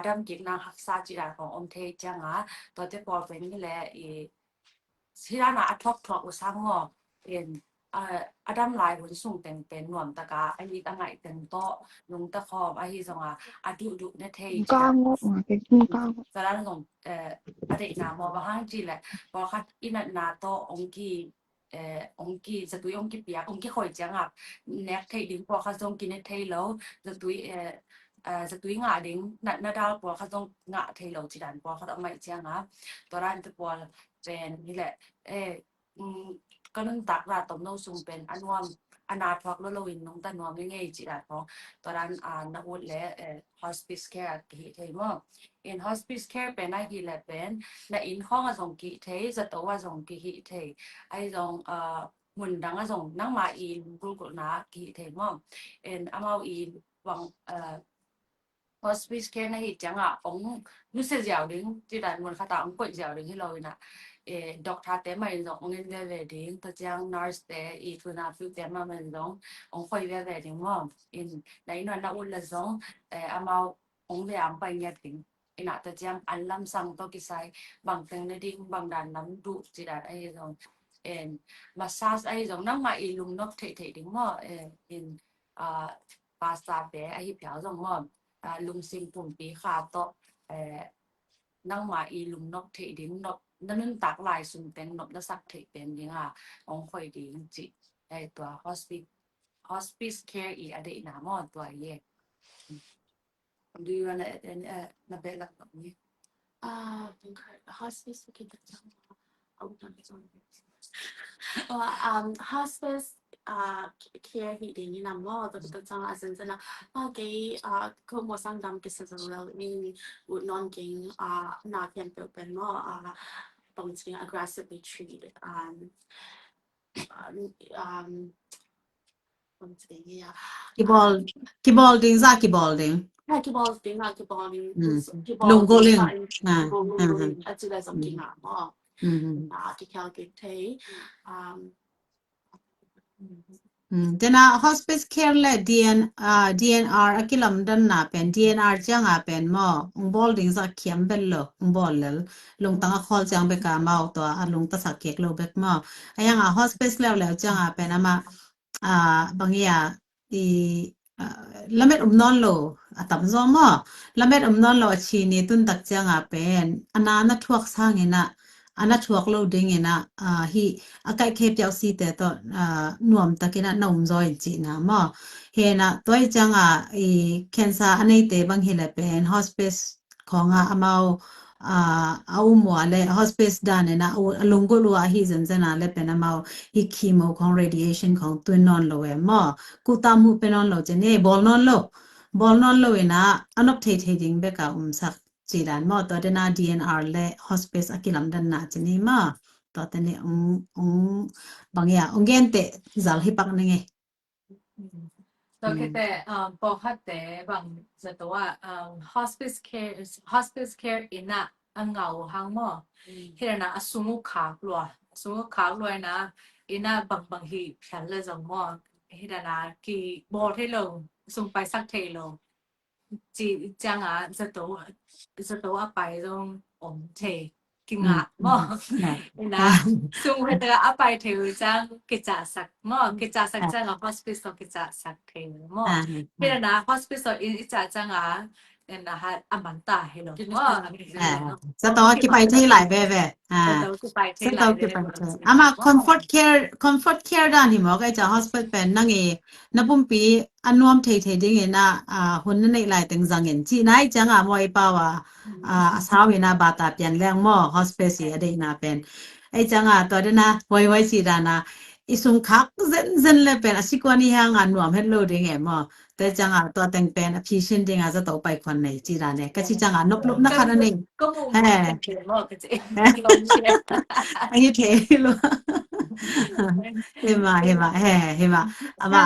S5: ดัมกินนางหักษาจีราของอมเทจังตัวเจ้าปอเป็นนี่แหละที่ร้านทอกอุสังงอเป็นดัมลายหุ่นสูงเป็นหน่วมตะกาอันนี้ตั้งไงเป็นโตลุงตะคอมอันนี้จงดุในเทจ
S6: Muka mo, muka mo.
S5: สารนั้นของอะไรนะมอบางทีแหละพอคัดอินันนาโตองกีจะตุยองกีเปียองกีคอยจังเน็กไทยดิ้งพอคัดองกีเน็กไทยแล้วจะตุยงาดิ้งนาดาวพอคัดองงาไทยแล้วจีดันพอคัดเอาไม่จังตอนนั้นจะพอเป็นนี่แหละก็นั่งตักราตมโนซุงเป็นอันวมอนาทอกแล้วเราวินน้องตานวมยังไงจีดันพอตอนนั้นนักวุฒิและhospice care ที่เทมอin hospice care เป็นอะไรที่แหละเป็นในอินห้องส่งกี่เทจะตัวส่งกี่เทไอ้ส่งหุ่นดังส่งนั่งมาอินกลุ่มนะกี่เทมออามาอินวังhospice care ในจังองนุสเจียวดึงจีดันมันข้าตาองกดเจียวดึงให้เรานะด็อกเตอร์เต็มมาส่งองเงินเวดิ้งตัวจัง nurse แต่อีทุนาฟิวเต็มมาส่งองคอยเวดิ้งมอในนั้นนักอุ่นละส่งอามาองเลี้ยงไปเงี้ยถึงน่ะแต่ยังอันลำสั่งตัวกิไซบางเต็งในดิ้งบางด่านน้ำดุจีดันไอ้ตรงมาซาสไอ้ตรงนั่งมาอีลุงนกเทดิ้งมอภาษาเป๋ไอ้เผียวตรงมอลุงซิมปุ่มปีขาโตนั่งมาอีลุงนกเทดิ้งนกนั่นตักลายสุ่มเต็งนกแล้วสักเทเป็นยังองคอยดิ้งจีไอ้ตัว hospice care อีอะไรนะมอตัวเย่ Do you want to add any Nabella?
S4: Hospice kita hospice care hi ding ni nam lo to to chang asen sana ke ko mo sang dam ke sa well in would non king na can pen mo bong being aggressively treated bong yeah
S1: kibalding za kibalding
S4: ki ball ding ki ball ding ki ball
S1: lunggoling
S4: at the some king mo ki cal ke te
S1: Dena hospice care le DNR akilam dan na pen DNR jang a pen mo balding za kiam bello bollel lung tanga khol jang be ka mau to a lung ta sa kek lo bek mo ayang a hospice le jang a pen ama bangia i lamet non lo atam zo mo lamet non lo chi ni tun tak jang a pen anana thuak sangena ana thuak lo ding ena hi akai khep yaw si te to nuam takina nom zoi chi na mo he na toi changa I cancer anei te bang hele pen hospice khonga amao au mo le hospice dan na alungo lu a hi zen zen le pen amao hi chemo khong radiation khong twin non lo e mo ku ta mu pen non lo je ne bol non lo ena anop thei thei ding be ka sak chỉ là mà tôi đến na DNR le hospice akilam dan na chini ma tôi tên ni bằng ya gen te zal hi pak nge
S2: So kita pohat te bang sa towa hospice care ina ang ngau hang mo hira na asungu khak lo na ina bang hi phan le zong mo hira na ki bo the lo sung pai sak the lo chỉ chang sa towa pai zong the ki nga mo ina sung he ta apai the chang ki cha sak chang hospice so ki cha sak the mo hira na hospice so in cha chang na ha amanta hello mo
S1: sa to ki pai thai lai ve ve sa to ki pai thai ama comfort care dan hi mo kai cha hospital pen nang e na pum pi anuam thei thei ding na hun nei lai teng zang en chi nai chang a moi pa wa asawi na bata pian leng mo hospice ya de na pen ai chang a to de na wai si da na isung khak zen le pen asikwani hang anuam hello ding e moแต่จังอ่ะตัวแต่งเป็นพีชินดิงอ่ะจะต่อไปคนไหนจีราเนี่ยก็ชิจังอ่ะนบลบนักขันนั่นเอง
S2: ก็มุมเขียนบอกกันสิลงเชียร์
S1: อันนี้เทลูเห็นมาเห็นมาอามา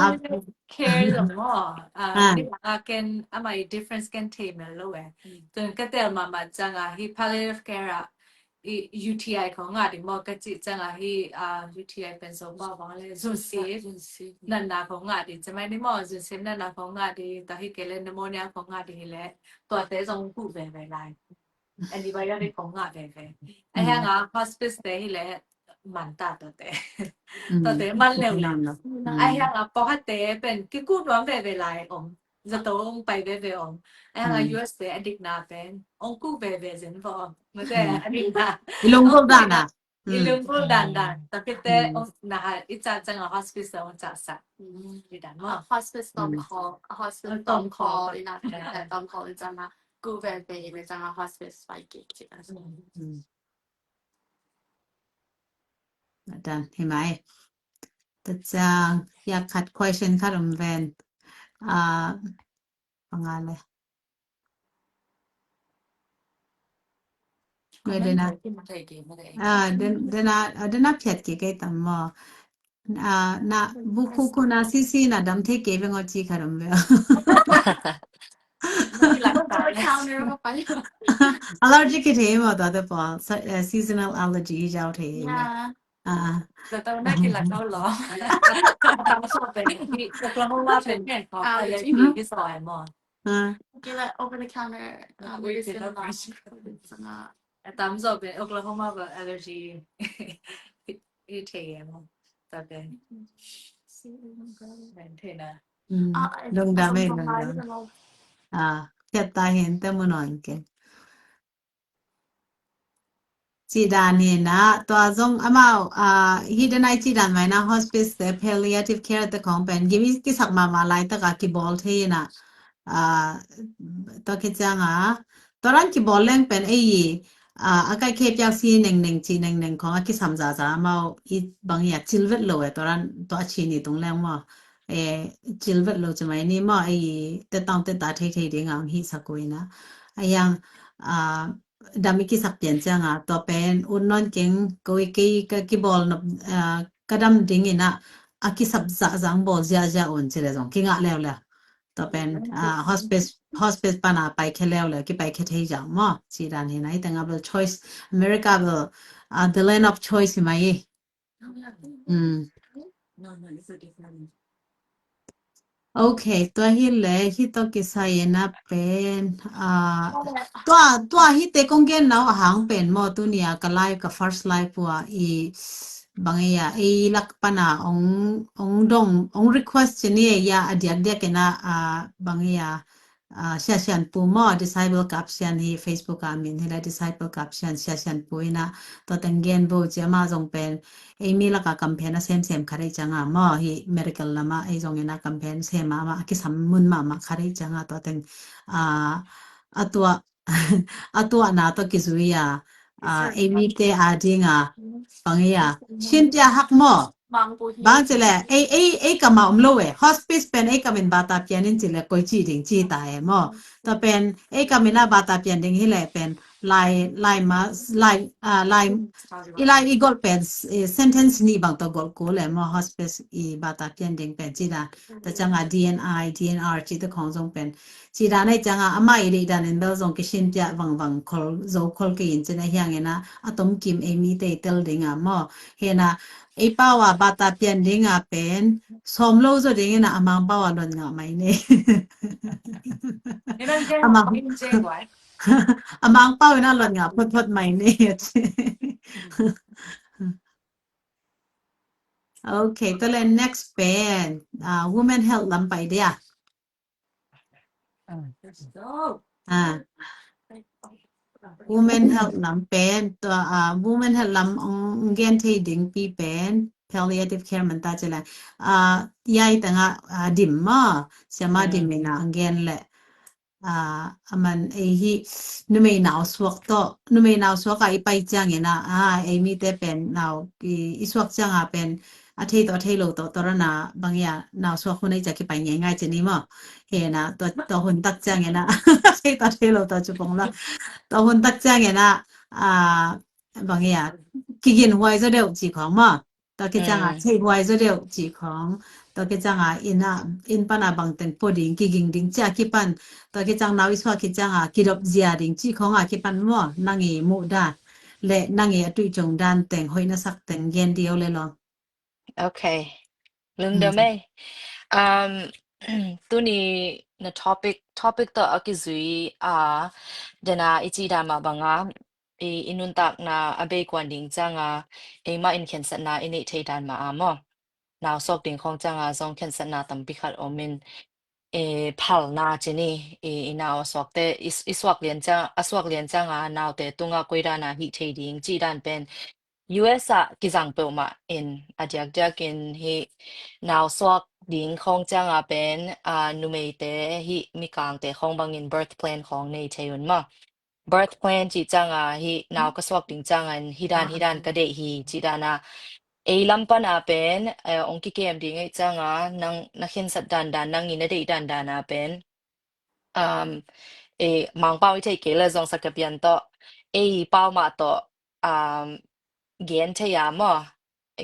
S2: care หรอมั้งนี่มากันอะไร difference กันเทมแล้วเว้ยจนก็เตลมาจังอ่ะ he palliative care อ่ะ UTI ของงานดิมอก็จิจังอ่ะ he UTI เป็นสมบัติบ้างเลยจุนซีนั่นนาของงานดิจะไม่ได้มอจุนซีนั่นนาของงานดิแต่ he เกลนโมเนียของงานดิแหละตัวเตะจงพูดแบบไรอันนี้ใบยาดิของงานแบบไอ้แห่งอ่ะ hospice เตะแหละมันตาตัวเตะมันเร็วเลยไอ้แห่งอ่ะพอเขาเตะเป็นกี่กู้ร้องแบบไรจะต้องไปแบบไอ้แห่งอ่ะ US เตะอดีตนาเป็นกู้แบบสินพอไม่ได้อดีตนา
S1: ilonggo dana
S2: ilunggo dandan tapi te nah itsa chang hospice on cha sa didan mo
S4: hospice tom call ina tom call changa ku ve be ne changa hospice by gig chi
S1: dan hi mai ta chang ya khat question kharum ven pangale dena dena phet ki ke tam mo na buku ko na sisi na dam the ke ve ngo chi kharum ve allergy ke the mo da pa seasonal allergy jau the
S2: แต่ตอนแรกกินหลักเขาหรอทำชอบเป็นที่กลางว่าเป็นแก่ของอะไรที่ซอยมอ
S4: get like over the counter medicine
S2: tắm rồi bên Oklahoma và allergy y tế mà tại bên thế nào
S1: đông đam mê thiệt tai hiện tại muốn nói cái chỉ đàn này na toa zong amao hi den ai chỉ đàn mai na hospice the palliative care the compan give cái sắc mà lại tất cả cái ball thế na ตัวคิดจังตอนนั้นที่บอกเล่นเป็นอาการเคปยาซีหนึ่งของอากิสัมซามาอีบางอย่างจิลเวตโลตอนนั้นตัวชีนี่ตรงแรงว่าจิลเวตโลจะไม่นี่มาแต่ต้องแต่ตาเทๆเด้งฮิสักวยนะยังดามิกิสักเปลี่ยนจังตัวเป็นอุ่นนอนเก่งกุยกีบอลนับกระดมดิ่งนะอากิสับจังบอลจะอุ่นเจริญกิงะแล้ว ต่อเป็นhospice ปานาไปแค่แล้วเลยกี่ไปแค่ที่จังมั้งจีรันเห็นไหมแต่งาเบล choice อเมริกาเบลthe land of choice ไหมอืมโอเคตัวที่เลยที่ตัวกิสายนะเป็นตัวที่เตะกงเกนเราหางเป็นมอตัวเนี้ยก็ไลฟ์กับ first life ว่าบางอย่างลักปนาอง request นี่ยาอดีตเดียกันนะบางอย่างsession ปูมอ disciple caption ที่ Facebook อามินที่ละ disciple caption session ปูนะตัวตั้งเกนบูจะมาจงเป็นมีลักกัมเพนเซมคาริจังมอที่ medical ละมาจงนะกัมเพนเซมาคิสามมุนมาคาริจังตัวตั้งตัวตัวน่ะตัวกิจุยมีเตอาดิงบางอย่างชินจะหักมอบางทีเลยก็มาอมโลเอ hospice เป็นก็เป็นบาตาเปียนินจิเลยก็จีดิ่งจีตายมอแต่เป็นก็มีน่าบาตาเปียนดิ่งที่เลยเป็นไลมาไลอีกอลเป็นsentence นี่บางตัวกอลกูเลยมอ hospice บาตาเปียนดิ่งเป็นจีดาแต่จังDNR จีตัวของจงเป็นจีดาในจังอาไม่ได้ดันเบลจงกิชินจะวังคอลโจคอลกินจะในเฮียงนะอะตอมกิมมีเตเตลดิ่งมอเฮนะป้าว่าบาตาเปียนดิ่งเป็นสมโลจะดิ่งนะมังป้าว่าโดนไม่เนี่ยมังมังป้าว่าน่าหล่นพดไม่เนี่ยโอเคตัวเล่น next เป็นwomen health ลำไปเดียwomen health ลำเป็นตัว women health ลำองเกนที่ดิ่งปีเป็น palliative care มันตาจะเลยยายตั้งดิมมาเสียมาดิมนะองเกนเลยมันนุ่มหนาวสวกโตนุ่มหนาวสวกไปจังนะมีแต่เป็นหนาวสวกจังเป็นอาทิตย์ต่อเทโลต่อตระนาบางอย่างหนาวสวกคนนี้จะกี่ไปง่ายๆจะนี่มั้งเห็นนะตัวหุ่นตักจังนะอาทิตย์ต่อเทโลต่อจุปงละตัวหุ่นตักจังนะบางอย่างกินหวยจะเดียวจีของมั้งตัวกินจังใช้หวยจะเดียวจีของตัวกินจังอินปนาบางเต็งพอดีกินดิ้งจ้ากิปันตัวกิจังนาวิสวากิจังกิดบเจียดิ้งจีของกิปันมั่วนางมุดาและนางตุยจงดันแต่งหอยนัสักแต่งเย็นเดียวเลยหรอ
S3: โอเคลุงเดไหมตัวนี้ใน topic ตัวอากิซุยเดน่าอิจิดามาบังอินุนตักนาอเบกวนดิงจังมาอินเคนสันนาอินิเทดันมามอนาวสอกดิงของจังซองเคนสันนาตัมปิขัดอมินพัลนาเจนี่นาวสอกเตอิสวกเลียนจังอสวกเลียนจังนาวเตตุงกุยดานาฮิเทดิงจีดันเป็น US กิจังเปิลมาอาจจะกินฮินาวสวกดิงของจังเป็นนุเมเตฮิมีกางเตของบางอิน birth plan ของในเทยุนมา birth plan จีจังฮินาวก็สวกดิงจังฮิดานก็เดฮิจีดานาลัมปันเป็นองค์กิเกมดิงไอจังนักเขียนสัตดันนังอินเดดันเป็นมังเป้าไอเทเกลซองสักเปียนโตเป้ามาโตเกนเทียม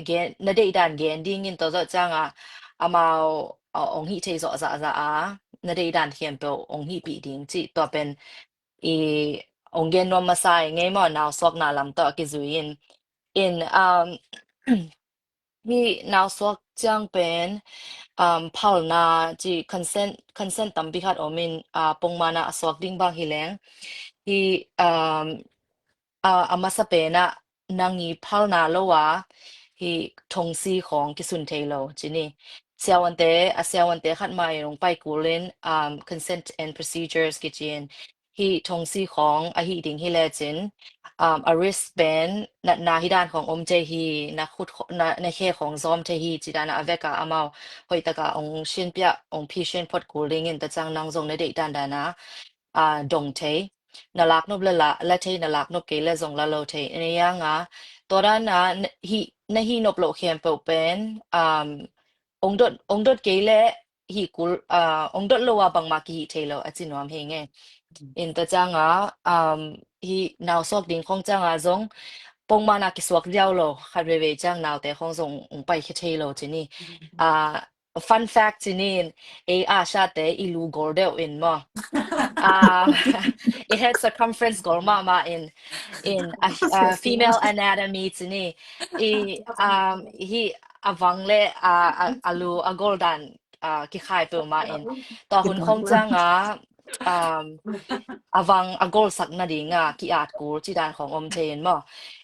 S3: เกนนาเดดันเกนดิ้งอินโตจังมาองค์ฮิเทโซนาเดดันเขียนเปองค์ฮิปีดิ้งจีตัวเป็นองค์เกนนวมมาใส่ไงมอนาวซอกนาลำโตกิจุยin มีนาวสวกจังเป็นพาวนาจี consent ตัมปิขัดอมินปงมานาสวกดิ้งบางฮิเลงที่อามาสเปนะนางอีพาวนาโลวะที่ทงซีของกิสุนเทโลจีนี่เสียวันเตขัดมาลงไปกูเลนconsent and procedures กิจีน hi thong si khong a hi ding hi le chin a wristband na hi dan khong om che hi na khut na khe khong zom che hi chi dan aveka amao hoi taka ong shin pya ong phi shin phot ko ling in ta chang nang zong na de dan da na dong te na lak nop la te na lak nop ke le zong la lo te ne ya nga to da na hi nop lo khem po pen ong dot ke le hi kul ong dot lo wa bang ma ki hi te lo a chin wam he nge in ta chang hi naw sok ding khong chang zong pong ma na ki swak diao lo khat ve ve chang naw te khong zong ong pai khe te lo chi ni fun fact chi ni sha te ilu gordel in mo uh, it had circumference gormama in female anatomy tini he avangle alu agoldan ki khai pe ma in to hun khong changa um avang agol sak na dinga ki at kur chi dan khong om chen mo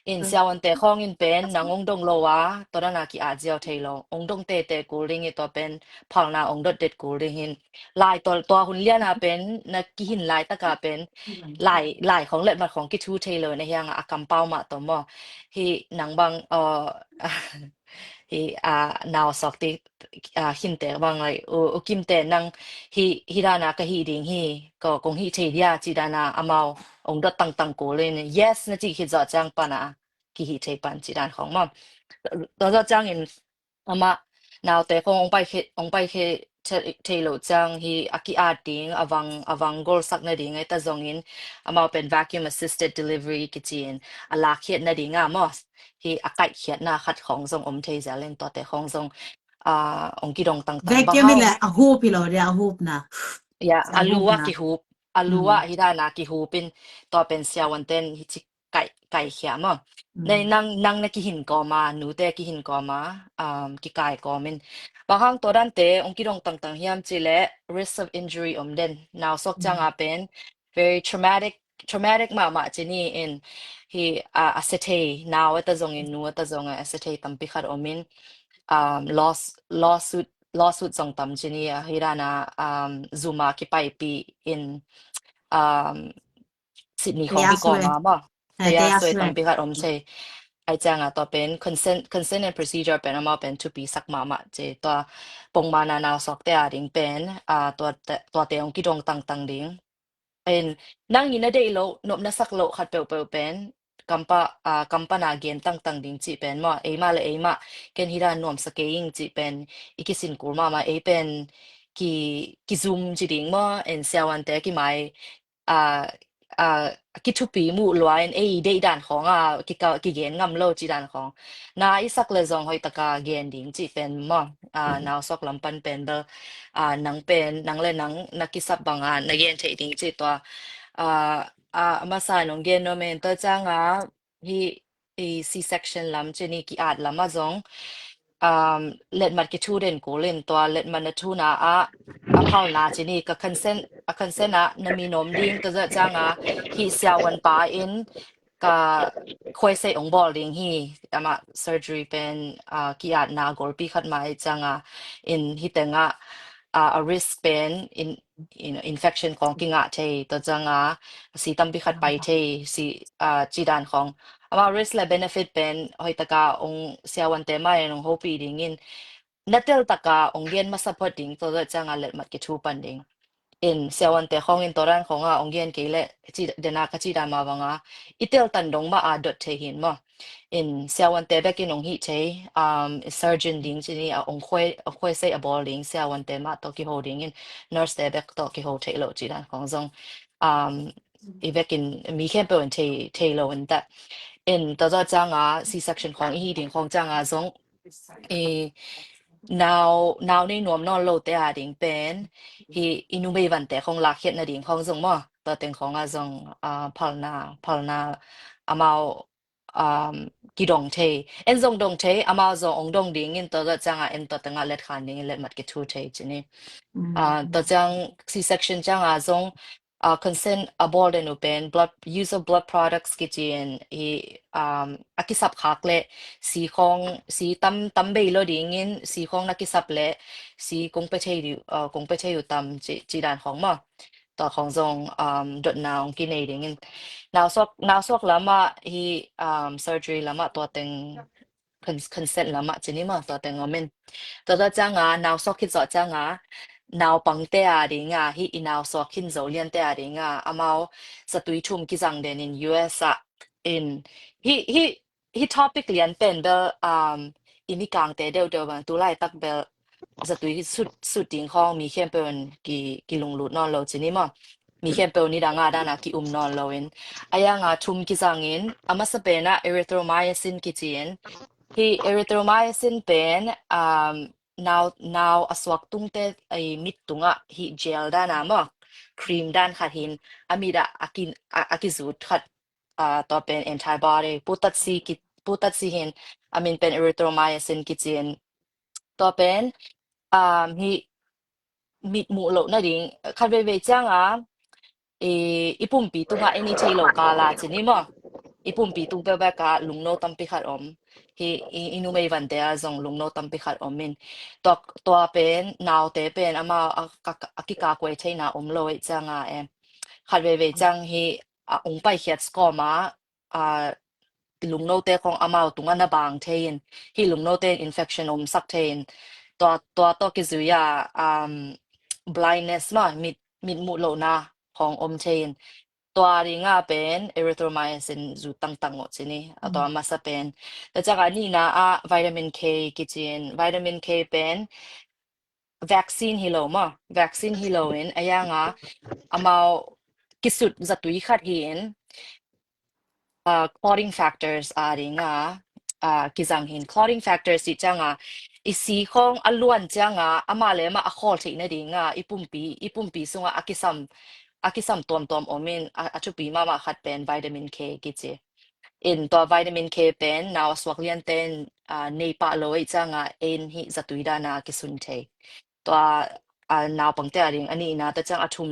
S3: in siawan te khong in pen nangong dong lo wa to na ki a jiao thailo ong dong te ku ring i to pen phal na ong dot det ku ring hin lai to hun lian a pen na ki hin lai ta ka pen laiของเล็ดมาของกิทูเทเลอร์ในยังอากำเป้ามาตัวมอฮีหนังบางฮีนาวสอกติหินแต่บางไงกิมแต่นังฮีดานาก็ฮีดิงฮีก็คงฮีเทียจีดานาอามาวองดตังโกเลยเนี่ย yes นะจีฮิจอจังปานากิฮีเทปันจีดานของมอตัวจังอินอามา now te kong ong pai khe thelo chang hi aki ating awang gol sak na ding ai ta zongin ama pen vacuum assisted delivery kitchen ala khiat na ding mo hi akai khiat na khat khong zong om thei zalen to te khong zong ong ki dong tang bang
S1: vacuum
S3: hao
S1: ile a hoop ilo dia a hoop na
S3: ya
S1: a hoop
S3: alua
S1: na
S3: ki hup alua hidana ki hupin to pen siawan ten hi chi kai khia mo nei nang na ki hin ko ma nu te ki hin ko ma ki kai ko min bahang to dan te ong ki dong tang hiam chile risk of injury den now sok chang a pen very traumatic ma chini in hi asete now at zong in nu at zong asete tampi khat omin lawsuit song tam chini hirana zuma ki pai pi in um Sydney ของ
S1: ya
S3: พี่กอ
S1: swe
S3: มาบ่
S1: te
S3: แต่ยา
S1: ya
S3: สวย
S1: swe
S3: ตั้งปีกัดอมเชไอจางอ่ะตัวเป็น consent and procedure เป็นออกมาเป็นทุปีสักมาเจตัวปงมานานาสอกแต่ดิ่งเป็นตัวเตองกิดงตังดิ่งเป็นนั่งยินได้โลนบนัสักโลขัดเปลเป็นกัมปะนาเกนตังดิ่งจีเป็นมามาเลยมาเกนฮิรานนวมสเกยิงจีเป็นอีกิสินกูมาเป็นกีกีซูมจีดิ่งมาเอ็นเซียวันเตกิไม่อ่า คิดทุกปีมู่ลอยเอ้ได้ด่านของกิเกนงำโลจีด่านของนาอีสักเลยจงหอยตะกาเกนดิ่งจีเป็นมั่งนาวสอกลำปันเป็นเบอนังเป็นนังเลยนังนักกิสับบางนักเกนเทดิ่งจีตัวอ่ามาสานงเกนโนเมนตัวจ้างฮีC-section ลำจีนี่กี่อาจลำมาจงเล็ดมันกิทูเด่นกูเล่นตัวเล็ดมันนทูนาพาวนาจีนี่ก็คันเซนนามีนมดิ้งตัวจ้างฮีเสียวันปาอินก็คอยเซองบอลลิงฮีแต่มา surgery เป็นกี่อาจนากอลปีขัดมาจังอินฮิตเตงrisk เป็น infection ของกิงเทตัวจังสีตั้มปีขัดไปเทสีจีดานของอามา risk และ benefit เป็นหอยตะกาองเสียวันเตมาเององโฮปีดิ้งอินนัดเตลตะกาองเรียนมา support ดิ้งตัวจังเล็ดมัดกิทูปันดิ้ง in siawan te khong in toran khonga onggen kele chi dena ka chi da ma banga itel tan dong ma a dot the hin mo in siawan te back in ong hi che surgeon ding chi ni ong khoi say a ball ding siawan te ma to ki holding in nurse te back to ki ho the lo chi dan khong zong um I back in mi khem pe on the lo in that in ta za changa C section khong hi ding khong changa zong e now ในนวมนอนโลแต่ดิ่งเป็นฮีอินุเบวันแต่ของลักเฮ็ดนะดิ่งของซงมอตัวเต็งของซงพัลนาอามาวอ่ากีดงเทเอ็นซงดงเทอามาวซงองดงดิ่งอินตัวจังเอ็นตัวตังเล็ดขันดิ่งเล็ดมัดกิทูเทจินี่ตัวจัง C-section จังซงconsent abort เดนูเป็น use of blood products กิจินอากิสับคักเละสีของสีตั้มเบลโลดิ่งอินสีของนักกิสับเละสีคงไปเทอยู่คงไปเทอยู่ตามจีดานของมอ ตัวของทรงดดนาวกินเองนาวซอกแล้วมาฮีsurgery แล้วมาตัวเต็ง consent แล้วมาจีนี่มาตัวเต็งอมินตัวจ้างนาวซอกคิดจอจ้างนาวปังเตะดิงฮีนาวซอกคินโซเลียนเตะดิงอามาสตุยชุมกิจังเดน in US in he topic เลียนเป็นเบลอินิกางเตะเดียวมันตัวไล่ตักเบล สตุยสุดติงของมีเข้มเป็นกี่ลงหลุดนอนเราจีนี่มั้งมีเข้มเป็นนี่ดังอาดานะกี่นอนเราเองอายังทุ่มกี่จังเองอามาสเปนะเอริโทรไมซินกี่จีนที่เอริโทรไมซินเป็นนาวอสวกตุงเตไอมิดตุงอ่ะฮีเจลด้านน้ำมั้งครีมด้านขัดหินอามีดาอากิสูดขัดต่อเป็นแอนติบอดีปูตัดซีหินอามินเป็นเอริโทรไมซินกี่จีนต่อเป็นฮีมิดมูโลนั่นเองคันเวจังอีปุ่มปีตุงเอนี่เทโลกาลาจีนี่มั้งอีปุ่มปีตุงเปแบบกาลุงโนตัมปิขัดฮีอินูไม่วันเดียจงลุงโนตัมปิขัดมินตัวเป็นนาวเตเป็นอามากิกากวยเทน่าโลจังคันเวจังฮีองไปเขียดสกอมาลุงโนเตของอามาตุงอันนาบางเทนฮีลุงโนเตอินเฟคชันสักเทนตัวกิจุยาblindness มามิดมุโลนาของเทนตัวริงาเป็น erythromycin จูตั้งหมดสินี่ตัวมาสเป็นแต่จากอันนี้นะวิตามิน K กิจนวิตามิน K เป็นวัคซีนฮิโลมาวัคซีนฮิโลเอนอายังอามากิสุดจัตุยขัดเห็นclotting factors ริงกิจังเห็น clotting factors ที่จังอีสีของอล้วนจังอามาเลยมาขอที่นั่นเองอีปุ่มปีส่งอากิซัมตัวมินชุปีมาขัดเป็นวิตามิน K กิจอินตัววิตามิน K เป็นนาวสวกเลียนเต็นในปะโลยจังฮิจัตุยดานากิสุนเทตัวนาวปังเตอริงอันนี้นะแต่จังชุม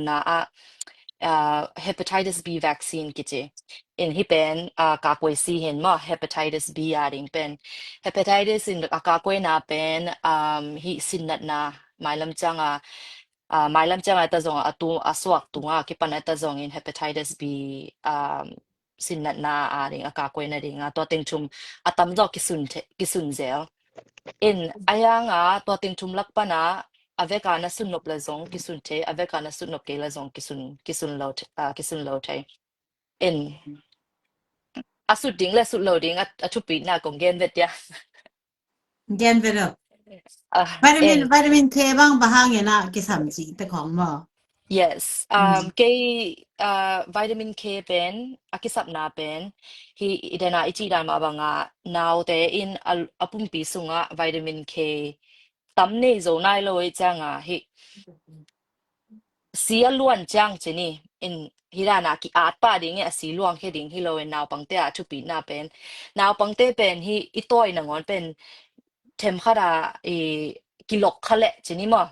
S3: hepatitis B vaccine กิจอินฮิเป็นกากวยซีเห็นมั้ hepatitis B ริงเป็น hepatitis อินกากวยนาเป็นฮิสินนัดนาหมายลำจังหมายลำจังตะจงตัวสวกตัวคิดปันตะจง in hepatitis B สินนัดนาริงกากวยนาริงตัวเต็งชุมตำจอกกิสุนเซลอินอายังตัวเต็งชุมลักปนะavekana sunop la zong kisunte avekana sunop ke la zong kisun lo tai in asuding la su loading at chupi na kong gen vet ya
S1: เย็นไปเลยวิตามิน K บ้างบางอย่างนะกิสามจีแต่ของหมอ
S3: yes ke vitamin K pen akisap na pen hi idena ichi dan ma banga now te in apumpi sunga vitamin K tamne zo nai lo changa hi สีล้วนจังจีนี่อินฮิรานากิอาร์ตป้าดิ่งเนี่ยสีล้วนแค่ดิ่งฮิโลเอนนาวปังเตะชุปีน่าเป็นนาวปังเตะเป็นฮิอีตัวอีนังอนเป็นเทมขดากิโลขะเละจีนี่มั้ง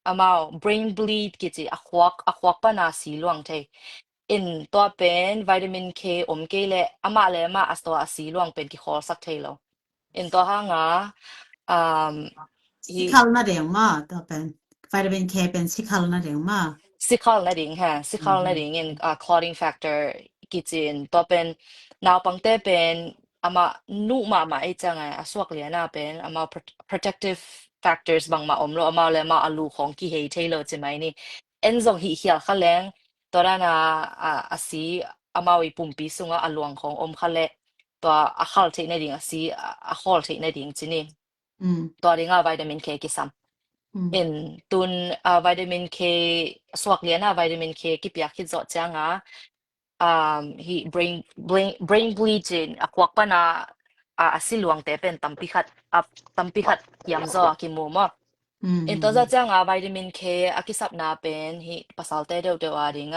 S3: อามา brain bleed กิจิอควกป้านาสีล้วนเทอินตัวเป็นวิตามิน K เกลอามาเลยมาอัสตัวสีล้วนเป็นกิคอสักเทโลอินตัวห้าง
S1: ซิคัลน่าเดียงมากตัวเป็นวิตามิน K เป็นซิคัลน่าเดียงมาก
S3: ซิคอลนั่นเองฮะซิคอลนั่นเองclotting factor กิจนตัวเป็นนาวปังเต้เป็นอามานุมาไอจังสวกเลียน่าเป็นอามา protective factors บางมาอมโลอามาเลยมาอาลูของกิเฮเทโลใช่ไหมนี่เอ็นซงฮิเฮียขะแรงตัวนั้นสีอามาวิปุ่มปีสุงอาลวงของอมขะเลตัวอาขอลเทนั่นเองสีอาขอลเทนั่นเองจีนี่ตัวเรื่องวิตามิน K กิซัมเอ็นตุนวิตามิน K สวกเลียน่าวิตามิน K กิปยาคิดจอดจังhe brain bleeding ควักปนาสิลวงเตเป็นตัมปิขัดยำจอกิมูมะเอ็นตัวจังวิตามิน K กิสับนาเป็นheภาษาเตเดียวดิง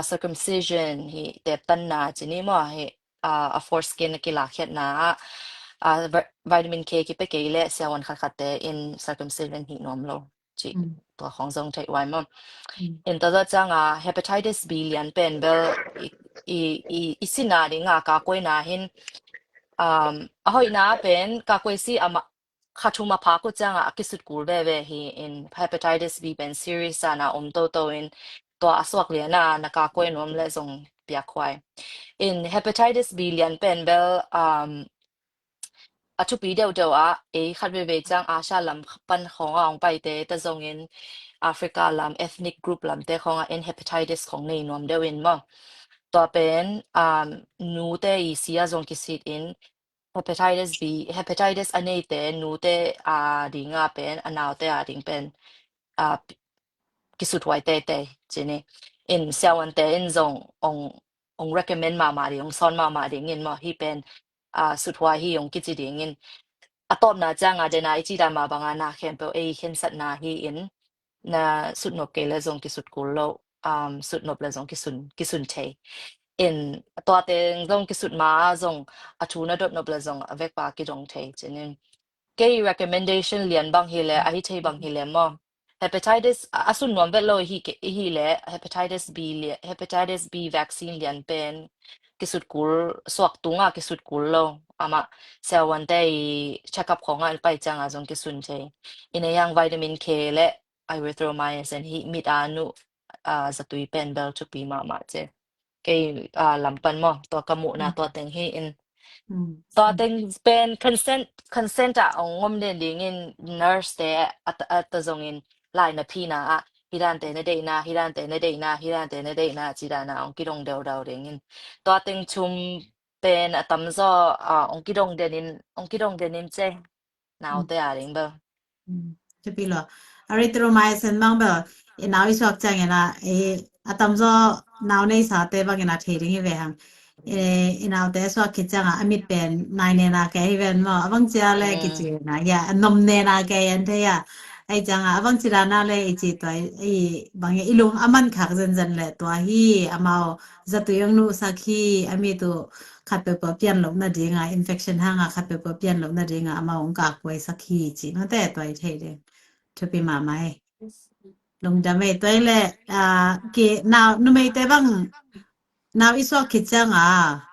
S3: circumcision he เตปตันนาจีนี่มะhe foreskin กิลาเขียนนาวิตามิน K กิเปเกลเลเสียวันขัดเต in circumcision he นอมโลจีตัวของทรงไทยไว้มั้งเอ็นตัวจังhepatitis B เลียนเป็นเบลอีสินาดิงกากวยนาเห็นหอยนาเป็นกากวยซีขัดทุมาพากุจังกิสุดกูเบเวฮี in hepatitis B เป็น series นะโตอิน ตัวอสวกเลียนะนักากวยนวมและทรงเปียควาย in hepatitis B เลียนเป็นเบลอาชุปีเดียวอ่ะขัดเวจังอาชาลำปันของอ่างไปแต่ทรงอินแอฟริกาลำ ethnic group ลำแต่ของin hepatitis ของในนวมเดียวอินมั้งตัวเป็นนูเตอีเสียทรงกิสิตอิน hepatitis B hepatitis อันนี้แต่นูเตดิ่งเป็นอันเอาแต่ดิ่งเป็นอ่ากิสุดไว้แต่จีนี่ in เสียวันแต่ in อง recommend มาดิองสอนมาดิงินมาฮีเป็นสุดไว้ฮีองกิจดิงินอะตอบนะจังเดนะอิจิดามาบางานาเข็มเปเอเข็นสัตนาฮีอินนะสุดนบเกลเลซงกิสุดกุลโลสุดนบเลซงกิสุนเท in ตัวเต็งซงกิสุดมาซงอะทูนะดดนบเลซงอเวกปากิจงเทจีนี่เกย recommendation เลียนบางฮีเลอะฮิเทบางฮีเลมอ hepatitis อาสุนนวมเวลโลฮีเล hepatitis B เล hepatitis B vaccine เลียนเป็นกิสุดกุลสวกตุงกิสุดกุลโลอามาเซลวันเตย check up ของไปจังซงกิสุนเทอินยังวิตามิน K และ erythromycin ฮีมิดานุสตุยเป็นเบลชุปีมาเจเกยลำปันมอตัวกมุนะตัวเต็งฮีอินตัวเต็งเป็น consent องงมเดนดิ่งอิน nurse แต่อัตซงอินไลน์นะพี่นะฮิรันเตนเดนะฮิรันเตนเดนะฮิรันเตนเดนะจีดานะองกิดงเดวดิ่งอินตัวเต็งชุมเป็นตัมซอองกิดงเดนินเจนาวเตะดิ่งเบล
S1: จะปีหรอerythromycin บางแบบนาวอีสวกจังนะอะตัมซอนาวในสาเตบางนะเทดิงเฮเวหังนาวเตสวกคิดจังอมิดเป็นนายเนนาแกเฮเวนมอบางเจ้าเลยกิจนะอย่านมเนนาแกยันเทียไอจังบางจิรานาเลยไอจิตัวบางอย่างอีลุงอามันขักจันเลยตัวฮีอามาจะตัวยังนูสักฮีอามีตัวขัดไปเปลี่ยนหลงนาดีงา infection ห่างขัดไปเปลี่ยนหลงนาดีงาอามาองกากไว้สักฮีจีนั่นแต่ตัวเทเดงจะไปมาไหมลงดำไม่ตัวเลยเกนาวนุ่มไม่แต่บางนาวอีสวกคิดจัง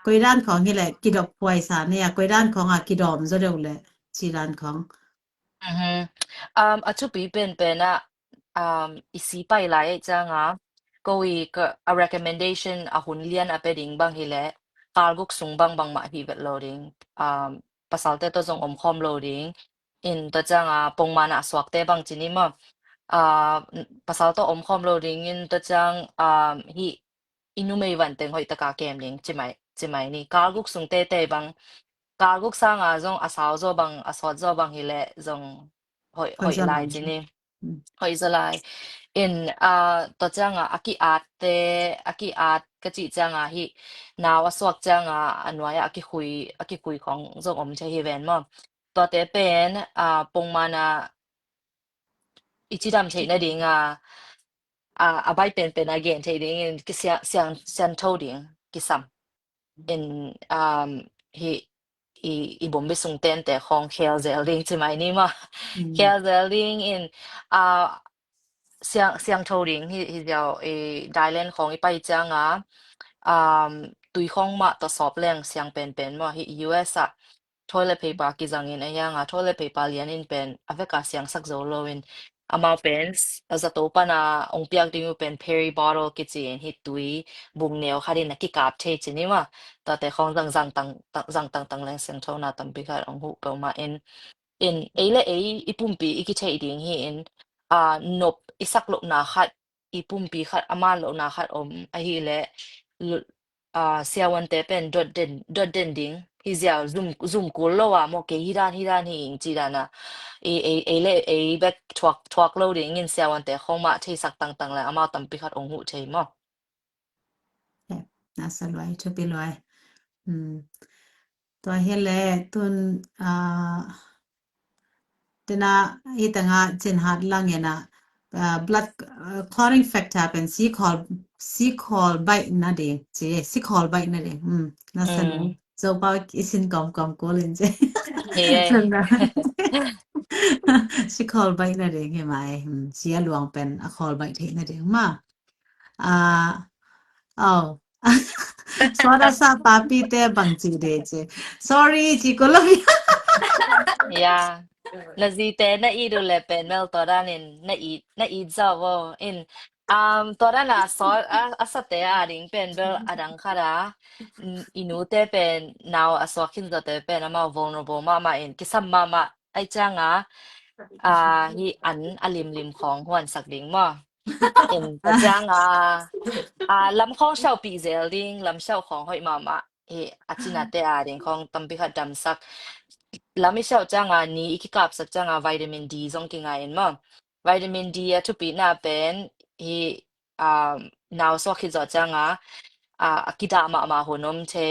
S1: กุยด้านของนี่แหละกิดอกป่วยสารเนี่ยกุยด้านของกิดอมจะเร็วเลยจีด้านของ
S3: อือฮึอาชุปีเป็นอีสีไปหลายจังก็วีก็ a recommendation หุ่นเลียนไปดิ่งบางทีแหละการกุกสูงบางมาฮีเวทโหลดิ้งภาษาเตตัวจงคอมโหลดิ้งอินตัวจังปงมานะสวักเตบางจีนี่มั้งภาษาตัวคอมโหลดิ้งอินตัวจังฮีอินุไม่วันเต็งหอยตะกาเกมดิ้งใช่ไหมนี่การกุกสูงเตบางการกุกสร้างจงอาสาวบางอาสวดบางฮีแหละจงหอยลายจีนี่หอยจะลาย in ตัวจังอากิอาร์ตก็จีจังฮีนาวสวกจังอันว่าอากิคุยของจงใช้เฮเวนมั้งตัวเตเป็นปงมานะอิจิดำใช้นาดิงอาใบเป็นagain ใช้ดิงกิเสียงโทดิงกิซัม in he i bombe sung ten te khong khel zeling chi mai ni ma khel zeling in siang thoding hi jiao thailand khong i pai changa tui khong ma to sop leng siang pen ma hi us toilet paper ki zangin ayanga toilet paper lian in pen aveka siang sak zo lo in ama pens as a topa na ong piak ding pen peri bottle ki chin hi tui bung neo kharin na ki kap the chini ma ta te khong zang tang leng seng thona tam bi kha ong hu pe ma in ele ipumpi ikithei ding hi in nop isak lo na khat ipumpi khat ama lo na khat a hi le siawan te pen dot den ding hi zia zoom ko lo mo ke hiran hi ing chi na le back twak loading in siawan te khoma thei sak tang la ama tam pi khat ong hu thei mo
S1: น่าสลวยจะไปลอยตัวเฮลเล่ตุนเดน่าอีต่างเจนหัดลังเงนะblood clotting factor เป็น C call bite นั่นเองเจ๊ C call bite นั่นเองน่าสนุกจะไปอีสินกอมกูลินเจ๊
S3: เฮ้
S1: C call bite นั่นเองเห็นไหมเสียหลวงเป็น call bite นั่นเองมาoh suara sa papi te bangchi de che sorry chi ko lo
S3: ya na zi te na i do le pen mel to dan in na i za wo in ตอนนั้นน่ะซอสเตะดิ่งเป็นเบลอดังค่ะนะอินูเตเป็นนาวสวากินตัวเตเป็นมา vulnerable มาเองกิสัมมาไอจังฮีอันลิมของหวนสักดิ่งมาเอ็นตะจังลำของเช่าปีเซลดิ่งลำเช่าของหอยมาอาจินาเตดิ่งของตัมปิขัดดำสักลำไม่เช่าจังนี้อีกกับสักจังวิตามินดีซงกิงไงเอ็นมาวิตามินดีทุกปีน่าเป็นฮี now so khi zo changa akida ma hunom che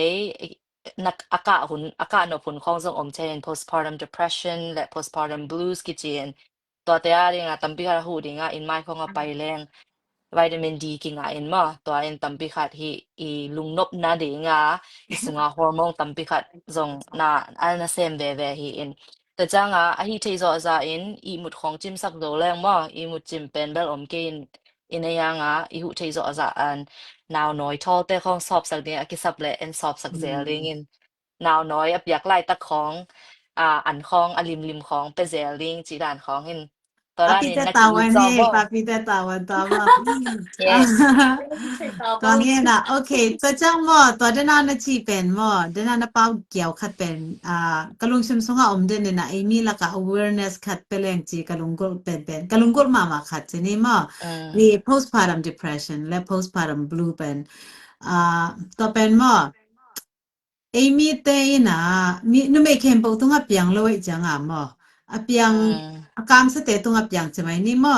S3: nak aka no phun khong zong om che in postpartum depression le postpartum blues ki chin to te ari nga tampi kha hu dinga in mai khong a pai leng vitamin D ki nga in ma to in tampi khat hi I lungnop na de nga isunga hormone tampi khat zong na na sem ve hi in te changa a hi thei zo za in I mut khong chim sak do leng ma I mut chim pen bel om ke in a yang I hu thei zo za an now noi thol te khong sop sak de akisap le en sop sak zel ring in now noi ap yak lai ta khongอันของอลิมของเปเซลลิงจีดานของเห็นตอนนั้น
S1: papi
S3: นี่
S1: te
S3: นักอี
S1: tawan
S3: จอ
S1: he
S3: บอ
S1: papi te tawan tama
S3: yes
S1: ตอนนี้นะโอเคตัวจังหมอตัวเดนานจีเป็นหมอเดนานเป้าเกี่ยวขัดเป็นกะลุงชิมสงะอมเดนนะไอมีละกะ awareness ขัดเป็นแรงจีกะลุงกลเป็นกะลุงกลมาขัดจะนี่หมอ
S3: อืม
S1: มี postpartum depression และ postpartum blue เป็นตัวเป็นหมอ เอมี่เตยนะมีนุ่มเอเข้มปกตุ้งอับยังเลยจังอ่ะมออับยั
S3: อื
S1: ง
S3: ม
S1: อากามสเตตุ้งอับยังใช่ไหมนี่มอ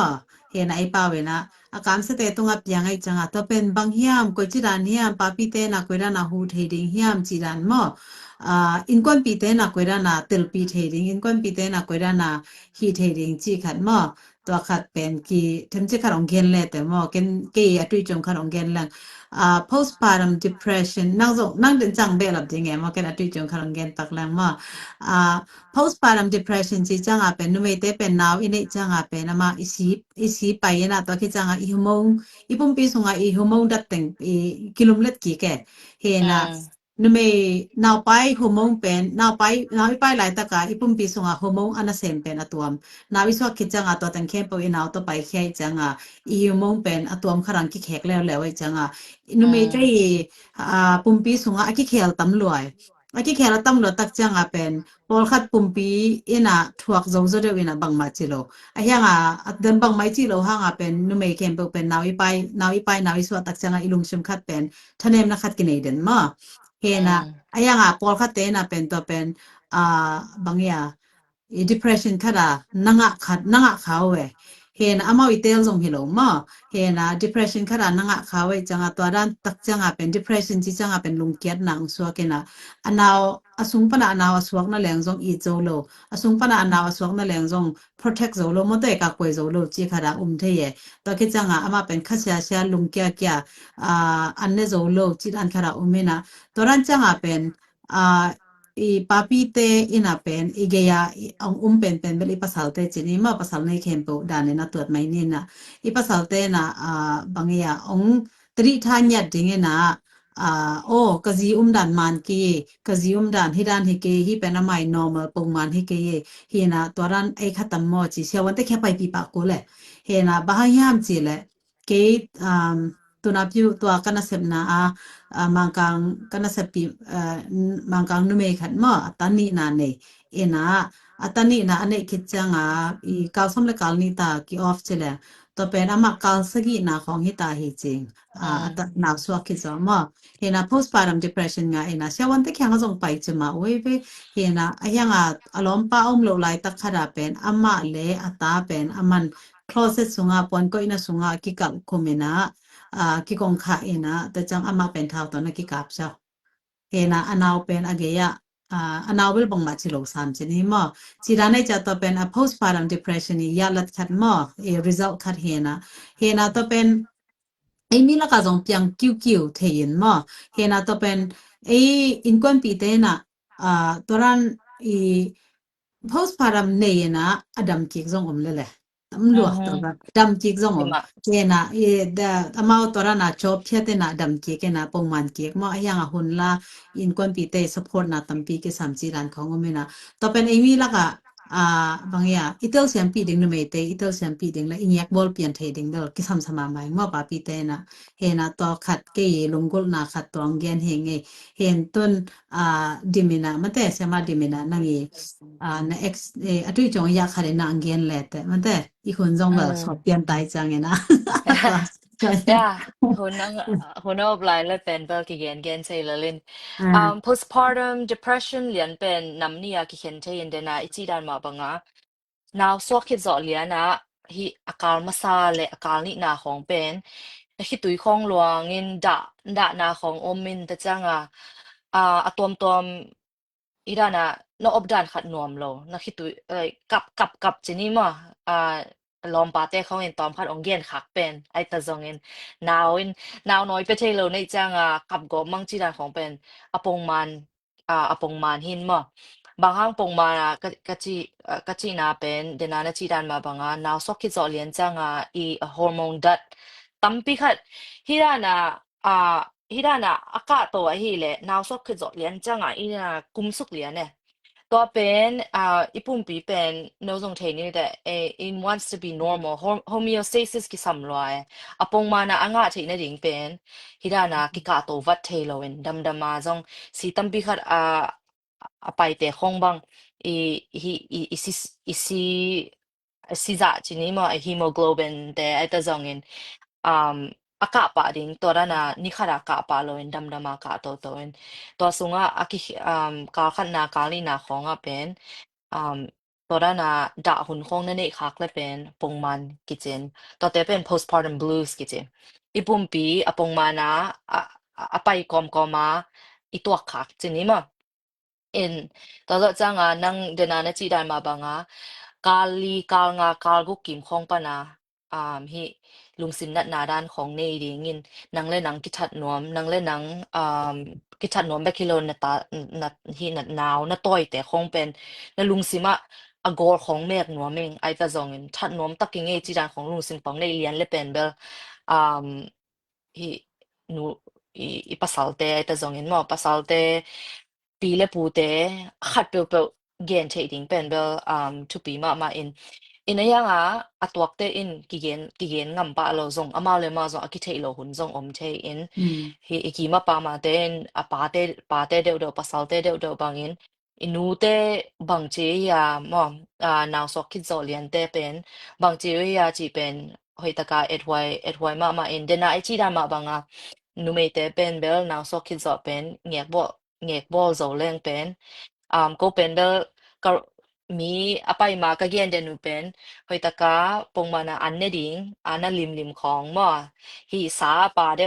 S1: เห็นไอ้ป่าวเวนะอากามสเตตุ้งอับยังไอ้จังอ่ะตัวเป็นบางเฮียมก็จีรันเฮียมปาปีเตนะกุยรานะฮูเทดิงเฮียมจีรันมออินควนปีเตนะกุยรานะติลปีเทดิงอินควนปีเตนะกุยรานะฮีเทดิงจีขัดมอตัวขัดเป็นกีถึงจะขัดองเกนเลยแต่มอเกนกีอตุยจงขัดองเกนเลย postpartum depression นั่งเป็นจังเบลแบบยังไงมากันอติจงคารังเกนตักแรงมาpostpartum depression จีจังอาเป็นนุ่มเตเป็นนาวอินเนจังอาเป็นนะมาอีสีไปนะตัวคิดจังอาอีฮโมงอีปุ่มปีสงอาอีฮโมงดัดเต็งอีกิโลเมตรกี่แก่เฮ
S3: อื
S1: นะ
S3: ม
S1: นุ่มนาวไปฮโมงเป็นนาวไปหลายตะกาอีปุ่มปีสงอาฮโมงอันนั้นเซมเป็นอตัวมนาววิสวาคิดจังอาตัวตังเข้มปอีนาวตัวไปแค่จังอาอีฮโมงเป็นอตัวมคารังกิแขกแล้วไอ้จังอา
S3: อื
S1: นุเมใจ
S3: ม
S1: ปุ่มปีสุงอากิเคลตำรวจอากิเคลตำรวจตักจังอาเป็นพอขัดปุ่มปีอินะทวกโจโจเดวินะบังมาจิโลไอ้ยังเดินบังมาจิโลห่างเป็นนุเมเข้มเป็นนาวิสวตักจังอาอิลุงชิมขัดเป็นทะเนมนักขัดกินเอเดนมาเฮ
S3: อื
S1: นะ
S3: ม
S1: ไอ้ยังพอขัดเตนะเป็นตัวเป็นอ่าบางอย่างdepression ขัดนังะเขาเวเฮนะอามาวิเตลซงฮิโลมา เฮนะ depression ขนาดนั่งอ่ะเขาไว้จังอ่ะตัวด้านตักจังอ่ะเป็น depression ที่จังอ่ะเป็นลุงเกียดหนังสัวกันนะอันnàoอสุงปะนะอันnàoอสวกนั่นแหละจงอีโจโลอสุงปะนะอันnàoอสวกนั่นแหละจง protect โจโลมันตัวเอกกวยโจโลจีขนาดเทยตัวคิดจังอ่ะอามาเป็นข้าเสียลุงเกียเกียอันเนโจโลจีอันขนาดเมนะตัวด้านจังอ่ะเป็นอ่าอีปาปีเตอินาเป็นอีเกียองเป็นเบลิปัสสาวเตจินีมาปัสสาวในเข้มโปดานนะตัวไม่นี่นะ ipasalte na bangya ong tri thanya dinge na o kazi dan man ki kazi dan hidan hi ke hi penamai normal pongman hi ke hi na toran ai khatam mo chi sewan te khepai pi pa ko le he na bahayam chi le ke tunapyu to kana sep na mangkang kana sepi mangkang nume khat mo atani na ne ena atani na ane kichanga I kalsam le kalni ta ki off chile ตัวเป็นอามาการสกีนาของฮิตาฮิจริง
S3: อื
S1: อัต
S3: ม
S1: นาวสวกิจอมเห็นนะ postpartum depression ไงเห็นนะเชื่อวันที่แข็งก็ส่งไปจะมาเว้ยเห็นนะไอ้ยังอารมณ์ป้าโลไลตักขดาเป็นอามาเลอัตาเป็นอามัน closet สุงาปอนก็อินะสุงากิกับคุมินะกิกงขาเอ็นะแต่จังอามาเป็นเท่าตอนนักกิกับเจ้า เฮนะอนาวเป็นอเกยอนาวเวลบังมาชิโลสามชนิดมอจีรานในจะตัวเป็น postpartum depression นี่ยาลัดขัดมอresult ขัดเฮนะตัวเป็นไอ้มีละกาจงเปียงคิวเทียนมอเฮนะตัวเป็นไอ้อินควนปีเตนะตัวนั้นอี postpartum เนี่ยนะอดัมกิกจงอมเลยตำรวจตัวแบบดัมกิกจงอม
S3: ที่มา
S1: เจนะเดอามาตัวนั้นจบเทียเตนะดัมเกียนะปงมันเกียมอยังหุ่นละอินควนปีเตสปอร์ตนะตัมปีกสามจีรันของอเมนะต่อเป็นเอมีละกะ บางอย่างอีเตลเสียงปีดึงนเมเตอีเตลเสียงปีดึงแล้วอีเงียกบอลเปลี่ยนเทดึงเดลกิซัมสมาไม่งอปาปีเตนะเฮนะตัวขัดเกยลงกุลนาขัดตัวเงียนเฮงเห็นต้นดิมินามันแต่เสมาดิมินานั่งna ex อตุยจงอยากขัดนางเงียนแหละแต่มันแต่อีคนจงแบบสอบเปลี่ยนไตจังไงนะตัวจอย
S3: Yeah, hun ob lai le pen bel ki gen say le lin.
S1: อ่า
S3: Postpartum depression lian pen nam nia ki ken te in dena ichi dan ma banga. Now so ki zo lian na hi akal masa le akal ni na hong pen. Na hi tui khong luang in da na hong omin ta changa. Atom tom ira na no obdan khat nuam lo na hi tui kap chini ma lom pa te khong in tom khat ong gen khak pen ai ta zong in now noi pe thelo nei changa kap go mang chi dan khong pen apong man hin ma bang hang pong ma na ka chi na pen de na chi dan ma banga now sok ki zo lian changa I hormone dat tampi khat hirana hirana aka to a hi le now sok ki zo lian changa ina kumsuk lian ne ตัวเป็นญี่ปุ่นปีเป็นโนซงเทนี่แต่it wants to be normal homeostasis กิสัมลอยปงมานะอ่างะเทนี่ดิ่งเป็นฮิดานะกิกาโตวัดเทโลเวนดำมาจงสีตั้มปีขัดไปแต่ห้องบังอีอีจะจีนี่มาฮีโมโกลบินแต่ไอตาจงเงินอากาศปะดิ่งตัวนั้นนะนี่ขัดอากาศปะโลเวนดำมาอากาศโตเวน ตัวสุงะอากิกาขันนากาลีนาของอ่ะเป็นตัวนั้นน่ะด่าหุ่นของนั่นเองคักเลยเป็นปงมันกิจนตัวเตเป็น postpartum blues กิจนอีปุ่มปีปงมันนะไปกอมมาอีตัวคักจนี่มั้ง in ตลอดจังนั่งเดินนาจีได้มาบังกาลีกาลงากาลกุกิมของปะนะฮิลุงสินนัดนาด้านของเนดีงินนังเล่นนังกิทัดนวมนังเล่นนังกิทัดนวมไปกิโลนัดตานัดฮินัดนาวนัดต้อยแต่คงเป็นนลุงสิมะอกอของเมกนวมเองไอตาจงเงินทัดนวมตักยังไงจีดานของลุงสินปังในเรียนเลยเป็นเบลอ่าฮินู i pasalte ta zongin mo pasalte pile pute khat pe gen che ding pen bel to pi ma in a yang atwak te in kigen ngam pa lo zong ama le ma zo aki thei lo hun zong om che in
S1: อืม
S3: hi iki ma pa ma ten a pa te de pasalte de bangin inu te bang che ya mo now so kid zo lian te pen bang che ya chi pen hoi taka et wai ma in de na ai chi da ma banga nu me te pen bel now so kid zo pen ngek bo zo leng pen ko pen bel ka mi apai ma ka gen de nu pen hoi taka pong mana an ne ding ana limของmo hi sa pa de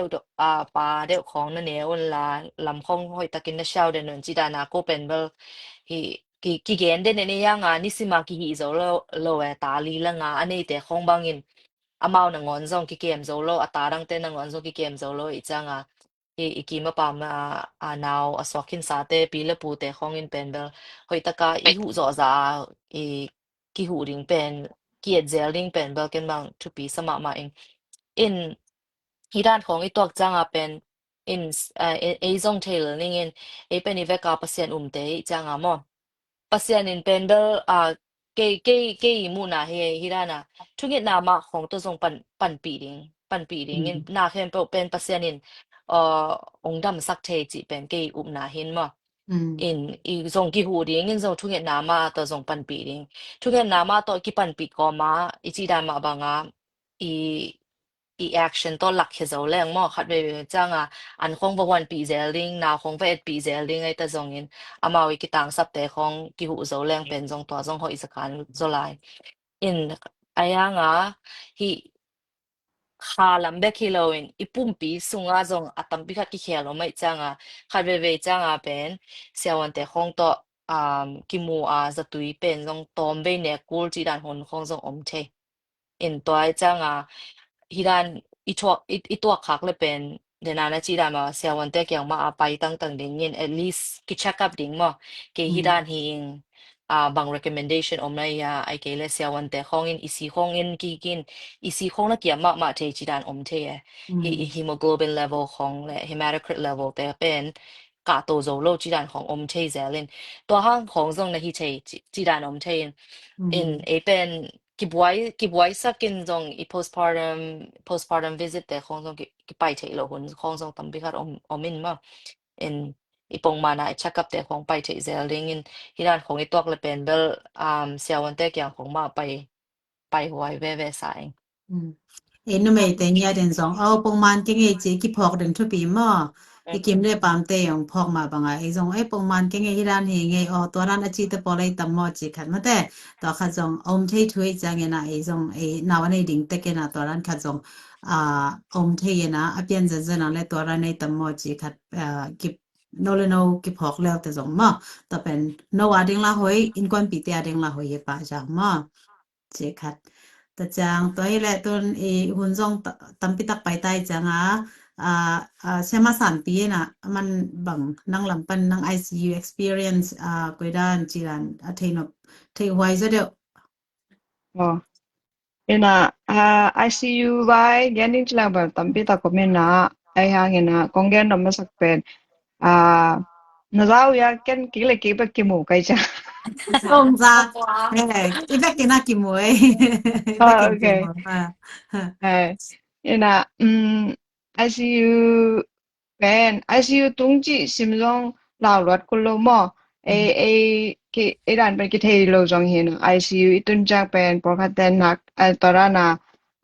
S3: ของna ne on la lam khong hoi takin na shaw de nun chi da na ko pen bel hi ki gen de ne ya nga ni sima ki hi zo lo ta li la nga ane te khong bangin amao na ngon zong ki kem zo lo atarang te na ngon zong ki kem zo lo I changa iki ma pa ma now aswakin sa te pile pu te khong in pen bel hoi taka I hu zo za ki hu ring pen ki et zel ring pen bel ken bang to pi sama ma in ที่ด้านของไอ้ตัวจ้างเป็น in ไอ้ซงเทเลนี่เองไอ้เป็นอีเวกาเปอร์เซ็นต์เตยจ้างมั้งเปอร์เซ็นต์in เป็นเบลเกยมูนาเฮฮิรานะทุกอย่างนามาของตัวทรงปันปีดิงin นาเข้มเป็นเปอร์เซ็นต์ in องค์ดำสักเทจิเป็นเกยอุบนาเห็นมั้ง
S1: อืม
S3: in อีทรงกี่หูดิง in ทรงทุกอย่างนามาตัวทรงปันปีดิงทุกอย่างนามาตัวกี่ปันปีก็มาอีจีดามาบางอีอีแอคชั่นตัวหลักเฮโซแรงมากคัดไปจ้างอันคงประวันปีเซลลิงนาคงไปปีเซลลิงไอ้ตาจงอินอามาวิกิตังสับแต่ของกิหูโซแรงเป็นจงตัวจงหอยสกันโซไลอินไอ้ยังฮีคาลัมเบคิโลอินอีปุ่มปีสุงอาจงอัตัมปิคัดกิเขียลไม่จ้างคัดไปจ้างเป็นเสียวันแต่ของตัวกิมูจะตุยเป็นจงตอมไปเนี่ยกูจีดันหนของจงอมเท in ตัวไอ้จ้างฮิดานอีตัวคักเลยเป็นเดี๋ยวนั้นจีดามาเสียวันเตกยังมาไปตั้งดิ่งเงิน at least กิจกรรมดิ่งมั้งเกฮิดานหิงบาง recommendation อมไนยาไอเกลเสียวันเตของอินอีซีของอินกินอีซีของนักเกี่ยมาเทจีดานอมเท
S1: อืม
S3: hemoglobin level ของและ hematocrit level แต่เป็น กาโตโซโลจีดันของอมเทเซลินตัวห้างของทรงในที่เทจีดันอมเทนเอเป็นเก็บไว้สักกินทรงอี postpartum visit แต่ของทรงเก็บไปเทโลหุ่นของทรงตั้มพิคัดอมินมาอินอีปงมานะชักกับแต่ของไปเทเซลิงอินที่ด้านของอีตัวเลยเป็นเบลเซียวันเตกอย่างของมาไปหวยเว่สาย
S1: no me tenía atención pong man que nge che ki phok den thu pi mo ki kim le pam te yong phok ma banga zong pong man que nge hiran he nge to ran a chi te po lai tam mo chi khat ma te to kha zong thei thui chang na zong na wa nei ding te ke na to ran kha zong thei na a pian za na le to ran nei tam mo chi khat ki no le no ki phok le te zong ma to pen no wa ding la hoi in kon pi te ding la hoi pa ja ma chi khatแต่จังตัวนี้แหละตัวหุ่นทรงตั้มปิตักไปใต้จังใช่มา3 ปีน่ะมันบังนั่งลำปันนั่ง ICU experienceกุยด้านจีรันเทนบเทไว้ซะเดียว
S6: Oh. Ina ICU vai genin chila ba tampi ta komena ai hang ina kongen no masakpen na zau ya ken kile ki ba ki mu kai cha
S1: คงจะอีแบกกินน่ากินมวยอีแบกกินกิน
S6: okay
S1: มวย
S6: ina ICU ben ICU tungji simjong lao lot kulo mo ai ki iran ben ki thei lo jong hin ICU itun jak ben porkhaten nak torana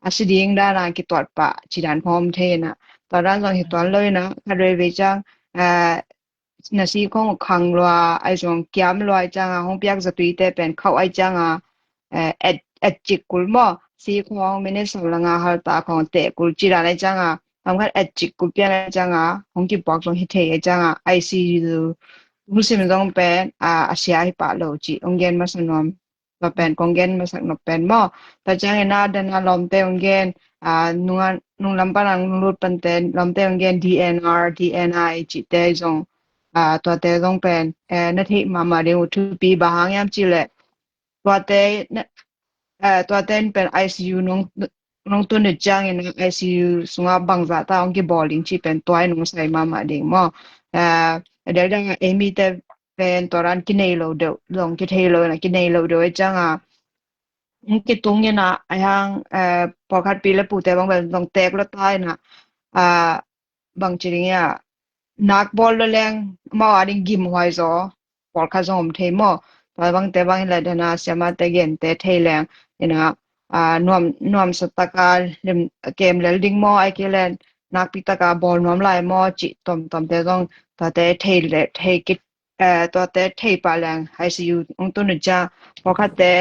S6: asiding da na ki tot pa chidan phom the na toran jong hi ton loi na khare ve chang na si khong khang lwa ai jong kyam lwa chang hong piak zatui te pen khau ai chang at chik kul mo si khong mine so la nga har ta khong te kul chidan ai chang hong khat at chik kul pian ai chang hong ki bok jong hi the ai chang ICU musim jong pen asia hi pa lo chi ongen ma sanom pa pen kongen ma sak no pen mo ta chang ena dana lom te ongen nung lamparang lut panten lom te ongen DNR DNI chi te jong to te jong pen na thi mama de u thu pi ba hang yam chi le to ten pen ICU nong tu ne chang in ICU sunga bangza ta ong ki bowling chi pen toy nong sai mama de mo da da emi te pen toran ki nei lo de long ki thei lo na ki nei lo de chang ki tung na ayang pokhat pi le pu te bang ben dong tek lo tai na bang chiring ya nak bol lo leng ma ading gim hoi zo por kha zom the mo pa bang te bang la dana sema te gen te thei leng ina nuam sataka lim kem le ding mo ai ke len nak pi taka bol nuam lai mo chi tom te dong ta te thei le thei kit to te thei pa lang ICU ong tu na ja por kha te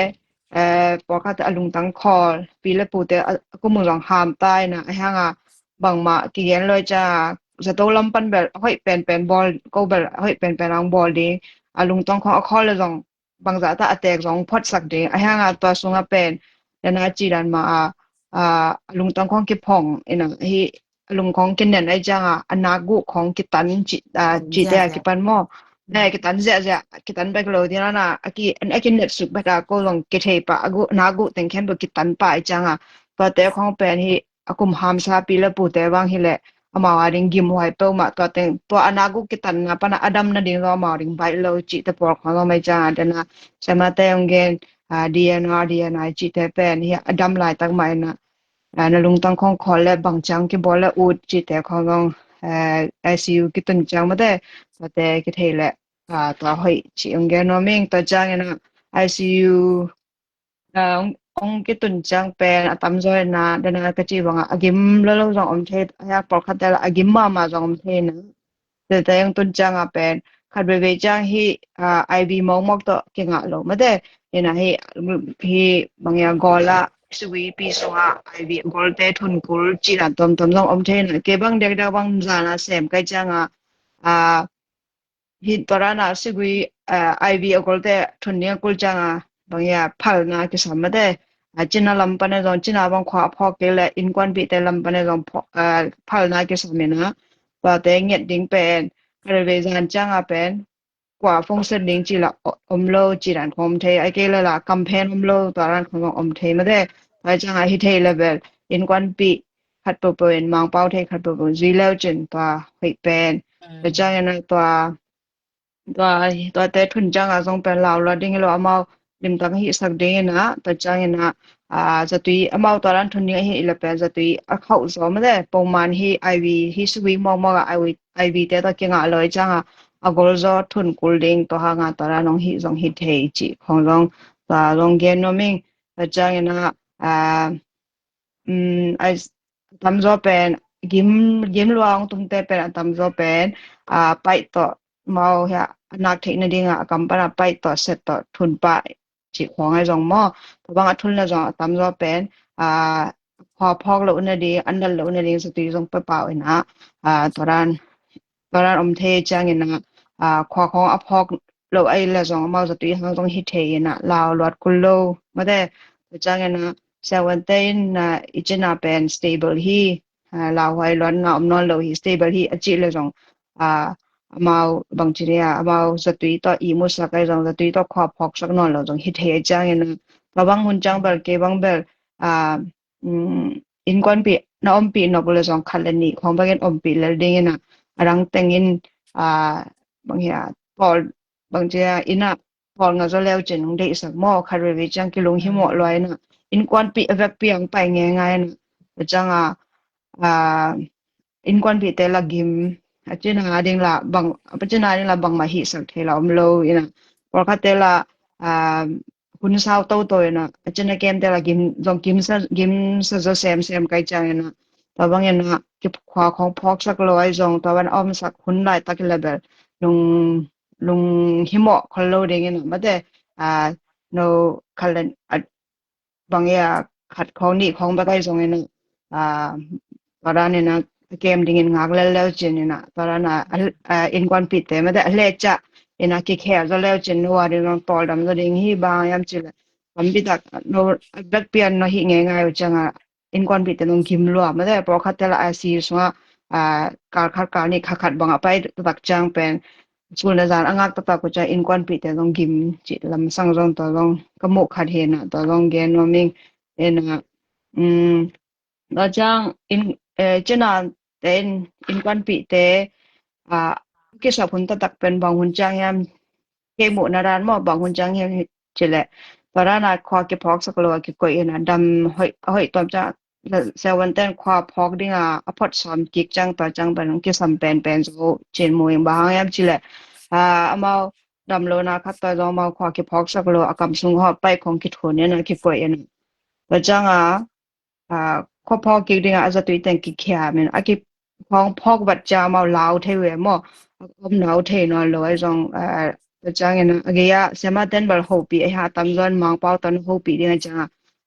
S6: por kha te alung tang khol pi le pu te ku mu rong ham tai na ai hanga bang ma ki gen lo chaจะต้องลำปันแบบเฮ้ยเป็นบอลก็แบบเฮ้ยเป็นรางบอลดีลุงต้องขอข้อเลยจงบางจากถ้าแตกจงพอดสักดีไอ้ห่างตัวสูงเป็นแล้วน่าจีรันมาลุงต้องของกิพองอินะที่ลุงของกินเนี่ยไอ้จังอันนากุของกิตันจีแต่กิปันหม้อเนี่ยกิตันเจ๊กิตันไปกลัวที่นั่นอากินเน็ตสุดแบบก็ลงกิเทปะอากุนากุแต่งแค่แบบกิตันไปไอ้จังตัวแต่ของเป็นที่อากุมหามซาปีละปูแต่บางทีแหละamawaring gimwai pe ma to teng to anagu kitan na pana adam na ding ro amawaring bai lo chi te por kho mai cha dana sama te ongen DNR DNI chi te pen hi adam lai tak mai na na lung tang khong khol le bang chang ki bol le ut chi te khong long ICU ki tun chang ma de to te ki the le to hoi chi ongen no ming to chang na ICU ong ki tun chang pen atam zoi na dana ka chi wanga agim lo jong om the ya por khat la agim ma jong om the na te yang tun chang a pen khat be chang hi IB mok to ki nga lo ma de ina hi bangya gola suwi pi so ha IB gol te thun kul chi la tom jong om the na ke bang de da bang za na sem kai chang hi torana suwi IB gol te thun ne kul chang bang ya phal na ki sam ma de china lampane jong china bang khwa phok ke le in kwan bi te lampane jong phal na ke samena pa te nget ding pen re jan chang a pen kwa phong sen ding chi la omlo chi ran khom the ai ke la campaign omlo ta ran khom om the ma de ai chang a hi the level in kwan bi khat po po en mang pau the khat po po zui leo chen pa hui pen แต่จ้างนะตัวตัวแต่ทุนจ้างอ่ะส่งเป็นลาวแล้วดิ้งเราเอามาดิมตังฮิสักดิ้งนะแต่จ้างนะจะตุยเอามาตัวนั้นทุนนี้ฮิละเป็นจะตุยเข้าสอบไม่ได้ปงมันฮิไอวีฮิสวีมองไอวีแต่ตัวเก่งอ่ะเลยจ้างอ่ะกอลจอทุนกูดิ้งตัวหางอ่ะตัวนั้นน้องฮิส่งฮิเทจิของน้องตัวลงเกนน้องมิงแต่จ้างนะไอทำจอเป็นกิมลวงตุ้งเตเป็นทำจอเป็นไปต่อ mau ya anak thei na dinga kampana pai to set to thun pa chi khong ai jong mo to bang thun la jong tam zo pen pho phok lo na di andal lo na di su ti jong pa pa ina toran om the chang ina khwa khong a phok lo ai la jong mau zo ti hang jong hi the ina lao lot kul lo ma de chang ina 17 na ichina pen stable hi lao hai lon na om non lo hi stable hi achi le jong mau bang chiria mau zatui to i mu sa kai jong zatui to khwa phok sak non lo jong hi the chang in ba bang hun chang bal ke bang bel in kon pi na om pi no bol jong khalani khong ba gen om pi le ding ina arang tengin bang ya pol bang chia ina pol nga zo leo chen de sak mo khare we chang ki lung hi mo loi na in kon pi avek pi ang pai nge ngai na chang in kon pi te la gim achina ding la bang achina ding la bang ma hi sak thela lo ina por kha te la kun sao to to ina achina kem te la gim sa zo sem kai chang ina ta bang ina ki khwa khong phok sak lo ai jong ta ban om sak hun lai tak level lung lung himo khol lo ding ina ma de no khalen bang ya khat khong ni khong ba kai jong ina parane na kem dingin ngak lel chin ina parana in kwan pit te ma da le cha ina ki kher zo lel chin no ari no tol dam zo ding hi ba yam chila pambi tak no back pian no hi nge ngai changa in kwan pit te nong kim lo ma da pro khatela asi sunga kar kar ni khat banga pai tak chang pen school na zan angak ta ko cha in kwan pit te nong kim chi lam sang jong to long kamu khat he na to long gen no ming ena đó chăng in trên là tên in quan bị tế cái sở phun ta đặc biệt bằng hun trang em cái bộ na ran mà bằng hun trang em chỉ lệ và ra là khoa cái phok sắc lo cái coi na đâm hơi hơi tóm cha sauวันtên khoa phok đi à apart som kik chang ta chang bằng cái sam pen số trên môi bằng em chỉ lệ mà đâm lo na khát ta do mà khoa cái phok sắc lo akam sung họ bay không kít hồn nên cái coi na và chăngข้อพอกิดิงอาจจะตุยแต่งกิแคมันอากิพองพอกวัดจามาลาวเทเวมออมนาวเทนอลอยจงจะจังเงินอเกียเสมาเต็นบอลโฮปีไอหาตำจวนมองเป้าตอนโฮปีดิงจัง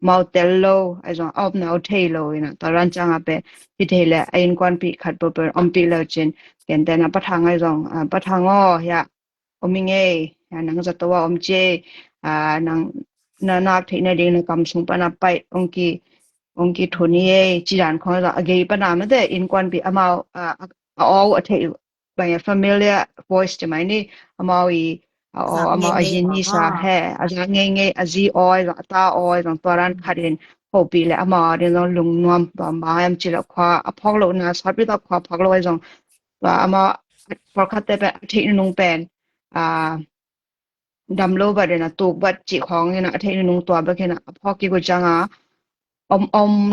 S6: มาเตลโลไอจงอมนาวเทโลนะตอนรันจังเปพิเทเลไออินควันปีขัดเปิดอมปีเลจินเกันแต่นะปะทางไอจงปะทางอ้อยะอมิงเอนังจะตัวอมเจนังนาเทนดิงนกำสุงปนาไปองค์ทุนนี้จีรันของเราเกี่ยปนามแต่อินควันปีอามาall a take by a familiar voice จะไหมนี่อามาอามายินนี่สาเหอาจจะเงยอาจีออยตาออยตรงตัวรันขัดเองโฮปีเลยอามาเรื่องลุงนวมบางบางยามจีละควาพอกโลนะสอดไปต่อควาพอกโลไอ้ตรงว่าอามาพอขัดแต่เป็นที่นุ่งเป็นดำโลบัดนะตูบัดจีของเนี่ยนะที่นุ่งตัวแบบนี้นะพอกี่กูจัง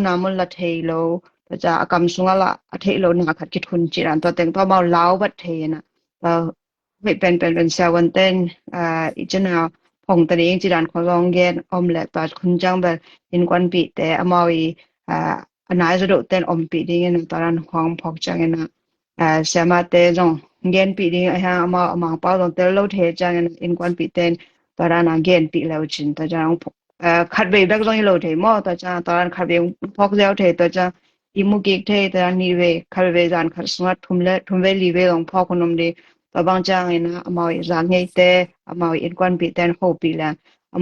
S6: นามุลละเทโลแต่จะกำสุงละเทโลนะขัดคิดคุณจีรันตัวเต็งตัวเมาเล้าบัดเทนะไม่เป็นเซวันเต้นอีจนาพงตะเองจีรันของรองเกนอมแหลกตัดคุณจังแบบอินควันปีแต่อมาอีนายจะดูเต้นอมปีดิ้งนะตอนนั้นของพกจังนะเสมาเตจงเกนปีดิ้งฮะมาเป้าตรงเตลโลเทจังอินควันปีเต้นตอนนั้นเกนปีแล้วจินแต่จะขัดเบรกดักจงยิโลเทมอแต่จะตอนนั้นขัดเบรกพกเจ้าเทแต่จะอิมุกิกเทแต่นี่เวขัดเบรกจานขัดสงัดทุ่มเวลีเวของพ่อคนนมดีแต่บางจังนะมาอีจางไงเตมาอีกวันปีเต้นโฮปีแล้ว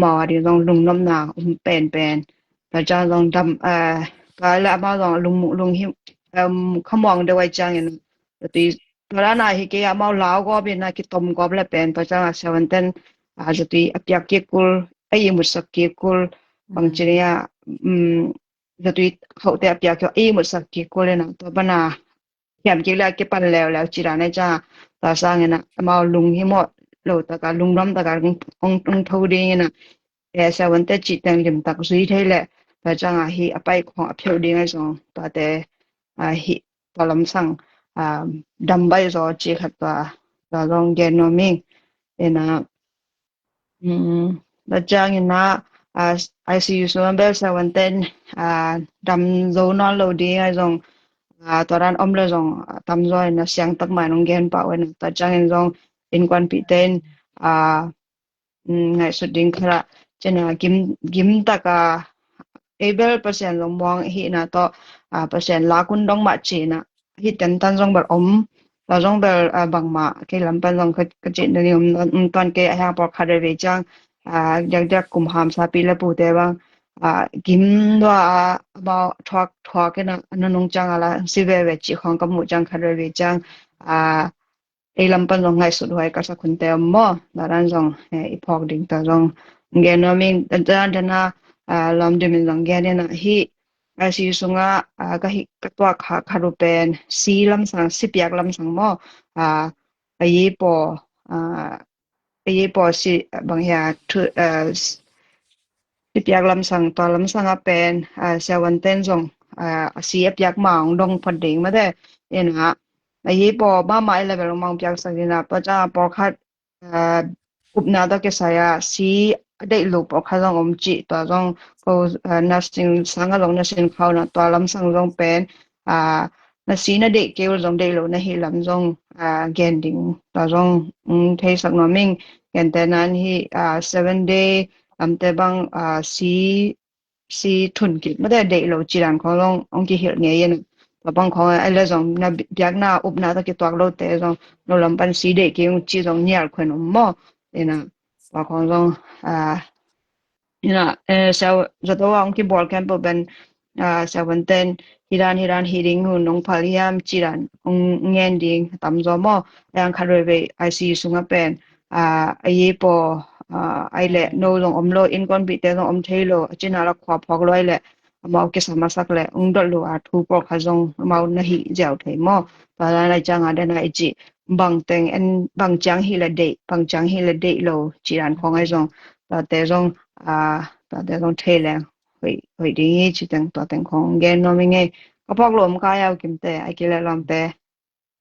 S6: มาดีจงลุงน้ำหนาเป็นแต่จะจงดำก็แล้วมาจงลุงหิมขมองเดวจังนะแต่ตีตอนนั้นฮิเกยมาลาวก็เป็นนะคิดตมก็แล้วเป็นแต่จะเซเว่นเต้นจะตีอัพยากิกุลไอ้ยมุสกิกุลบางทีเนี่ยจะตุยเขาแต่เปียกไอ้มุสกิกุลเลยนะตัวบ้านา เขียมกิแล้วเก็บปันแล้วจีราในจ้าตาสร้างนะมาลุงหิมอโลตะกาลุงรำตะกาองทูดีนะสวันเตจิตังลิมตักซุยเทเลตาจ้างฮีอไปของอภิวดีไงซองตาเตฮีตอลำสังดัมใบซอจีขัดตาลองเกนโนมิงนะตาจ้างนะICU ส่วนเบล17ดำโซนอลโลดีไงซองตอนนั้นเลยซองทำจอยนะเสียงตักมาน้องเกนป่าเวนตาจังเงินซองอินควันปีเตนไงสุดดิ้งขระเจนะกิมตากable% zong mong hi na to percent la kun dong ma chi na hi ten tan zong ber la zong ber bang ma ke lam pan zong ka chi ni ton ke ha por khare ve chang jak kum ham sa pi la pu te bang kim do ba thwak ke na anong chang ala si ve chi khong kam mu chang khare ve chang lam pan zong ngai su hoi ka sa kun te mo da ran zong i phok ding ta zong nge no ming dan na lam de min long gen na hi asi sunga ka hi ka twa kharu pen si lam sang si piak lam sang mo ayi po si bang ya thu si piak lam sang to lam sang a pen seven ten song si piak maung dong phad ding ma de ena ayi po ba mai level maung piak sang na pa cha por khat upna da ke saya si dei lu por kha jong om chi to jong ko nursing sang along nursing khau na to lam sang jong pen na si na de ke jong dei lu na hi lam jong gen ding to jong thei sak no ming gen te nan hi 7 day te bang si thun ki ma de dei lu chi ran kho jong ong ki hil nge yen to bang kho ai le jong na biak na upna da ke to lo te jong no lam pan si de ke chi jong nyal khwen mo ena wa khong jong so zato ang ki ball camp ben 17 hiran hiring hu nong phaliam chiran ngen ding tam zo mo yang kharwe be ICU sunga pen aye po ai le no long omlo in kon bi te om thelo china la khwa phok loi le mau ke samasak le ungdol lo a thu por khajong mau na hi jaw thei mo pa la la changa de na ichi bang teng en bang chang hi la de lo chiran khong ai jong ta te jong ta te jong thei le hoi di chi teng ta teng khong gen no mi nge ka phok lom ka yaw kim te ai ki le lam te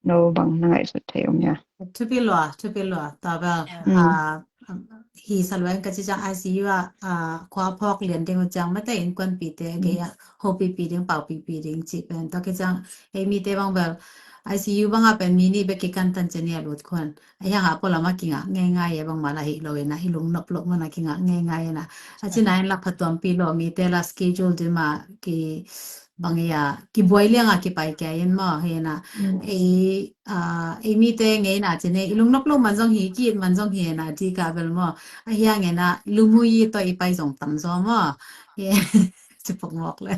S6: no bang na ngai su thei om ya
S1: to be lo ta ba hi salwan ka chi cha ICU khwa phok lian ding chang ma te in kwan pi te ge ya ho pi ding pau pi ding chi pen to ke chang mi te bang ba ICU bang a pen mi ni be ki kan tan chen ya lut khon aya ha pola ma ki nga nge ye bang ma la hi lo na hi lung nok lok ma na ki nga nge na a chi na la phatom pi lo mi te la schedule de ma ki bang ya ki boile nga ki pai kya yen mo he na mi te nge na chen ne ilung nok lok man jong hi ki man jong hi na ti ka bel mo a ya nge na lu mu yi to i pai jong tam zo mo ye chi pok mok le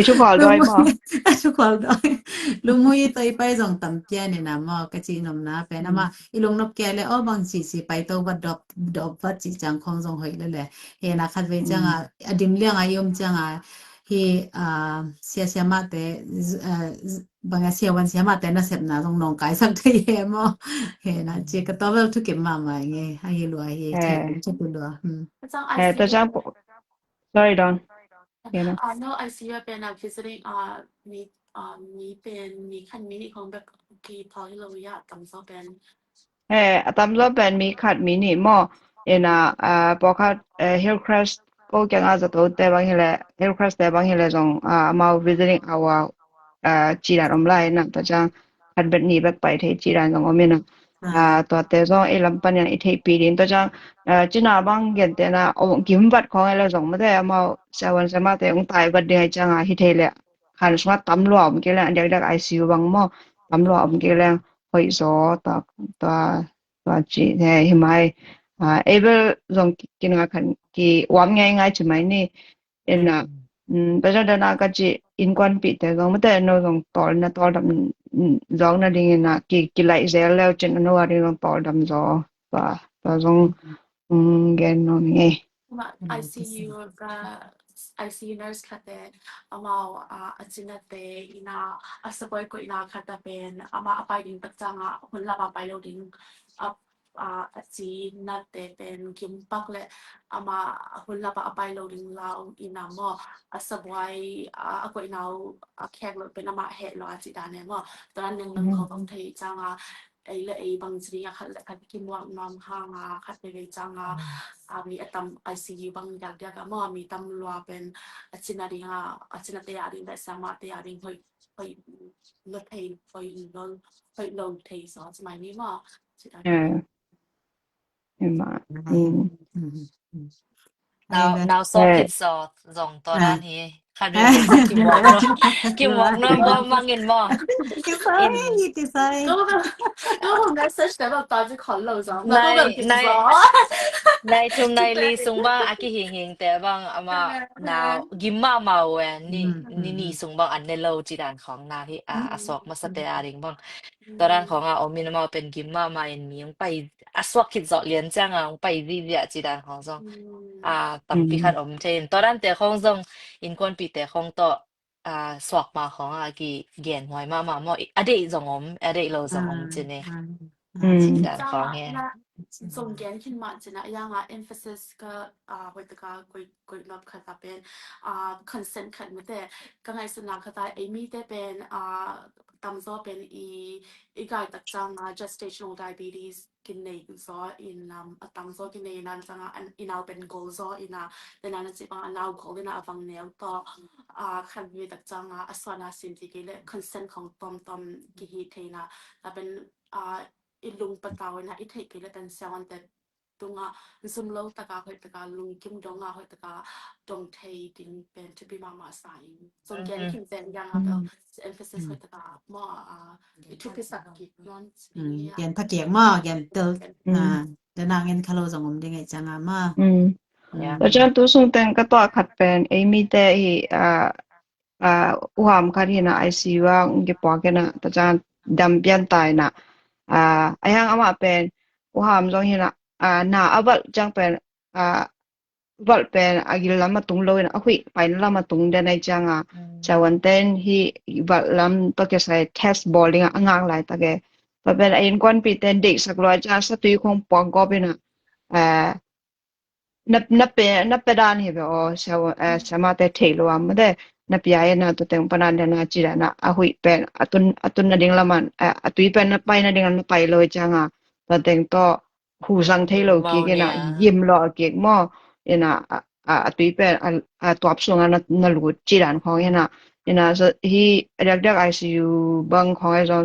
S6: isu khol doi mo
S1: chu kwal doi lu mu yi to i pai jong tam pya ne na mo ka chi nom na pe na ma ilung nok ke le o bang si pai to ba dop ba chi chang khong jong hoi le he na khat ve chang adim liang a yom chang hi sia ma te bang sia wan sia ma te na sep na jong nong kai sak the ye mo he na chi ka to wel tu ke ma nge ha ye lu he thai chu lu
S4: Trong
S6: ta
S4: ICU,
S6: chang sorry don you know
S4: no ICU เป็น visiting มีเป็นมีคันมินิของแบบกีพอที่เราอยากกำซอเป็น
S6: tam zo pen mi khat mi ni mo ena po khat Hillcrest ko kyang a zato te bang hele Hillcrest te bang hele jong mau visiting our chi ran om lai na ta chang khat bet ni bek pai the chi ran jong om na to te zo e lam pan ya i the pi din ta chang china bang gen te na om kim bat khong ele jong ma te mau sawan sama te ong tai bat de chang hi the le khan swa tam lo om ke la dak ICU bang mo tam lo om ke la hoi zo ta chi he hi mai able zong kin nga khan ki wam ngai chi mai ni ena ta ja na ka chi in kwan pi te zong ma te no zong tol dam zong na ding na ki lai zel leo chen no wa ding tol dam zo ta zong gen no nge
S4: ICU ก็ ICU nurse kate ama achinate ina asaboy ko ina kata pen ama apai ding patanga hunla pa pai lo ding up achi nate pen kimpak le ama hunla pa apai lo ding lao ina mo asaboy ako ina kek lo pen ama he lo achi dane mo tan nang nang ko bang thei changa ai le ai bang jri ya khat khat kim wang nam hanga khat le changaมีตัม ICU บางอย่างเดียวก็มั่วมีตำรวจเป็นอาจารย์ดิ่งอาจารย์เตียดิ่งแต่สามารถเตียดิ่งไปลดเทไปลงเทสอนสมัยนี้มั่วใช่ไหม
S6: Emma.
S3: now so kids so zong to ran hi khadwe be so kim wok no bo mangin mo
S1: ติไซติไซ
S4: ก็ผมได้ search แต่แบบตอนจะขอโหลดสองแล้ว
S3: ใน
S4: ก็แบบกิน
S3: ใน
S4: ซอ
S3: ในทุมในลีซุงบางอากิหิงหิงแต่บางอามาnow กิมมามาเวนนี่ซุงบางอันในโลจิดานของนาที่อสอกมาสเตอาริงบางตอนนั้นของอมินมาเป็นกิมมามาเอ็นมีไปอสวกคิดจอเลียนจังไปวิเวียจิดานของซองตั้มปีขัดอมเชนตอนนั้นแต่ของซองอินควนปีแต่ของโตสวกมาของอากิเกียนหวยมาหมออดีจงอมอดีโลจงอมจิเนจิดานของเฮ
S4: ส่งเกียนขึ้นมาจะนะยังemphasis ก็วัตถุกุยนับขัดเป็นconsent ขัดไม่แต่ก็ไงสนับขัดไอ้มีแต่เป็นตั้มโซเป็นอีกตักจังgestational diabetes กินในโซอินตั้มโซกินในนั้นจังอินเอาเป็น goal โซอินแต่นั้นจะเป็นอันเอา goal อินเอาฟังเนี้ยต่อขัดวิตักจังสวนาสิมที่กิเล consent ของตอมกิฮิเทนะแต่เป็นilung pataw na ithei kile tan sawan te tunga zumlo taka hoi taka lung kim donga hoi taka dong thei ding pen to be mama sai so gen kim zen yang about emphasis hoi taka mo to be sakki non
S1: เกียนพักเกียงมาเกียนเตอเดนางเงินคาโลสงมได้ไงจังมา
S6: แล้วจันตุสุงเต็งก็ตัวขัดเป็นเอมีแต่อุหามคัดเห็นICU ว่าอุกปอกกันนะแต่จันดำเปียนตายนะไอ้ยังอามาเป็นอุหามจงเห็นนาอับจังเป็นวัดเป็นอากิลลามาตุงเลยนะคุยไปนั่นลามาตุงเดนในจังชาวันเต้นที่วัดลำตัวแกใส่ test bowling งางหลายตัวแกแต่เป็นไอ้คนปีเต้นเด็กสักร้อยจ้าสตุยคงปองก็เป็นนับเป็นด้านเหี้ยอ๋อชาวมาแต่เทลว่าไม่ได้นับยายนะตัวเต็งปนันเดนะจีระนะหุยเป็นตุนนั่นเองละมันตุยเป็นนับไปนั่นเองนับไปเลยจังตัวเต็งต่อหูสังเทโลกีกันนะยิ้มรอเก่งมั่วนะตุยเป็นตัวอับสงนั่นลูกจีรันของนะที่เด็กICU บางของไอ้จง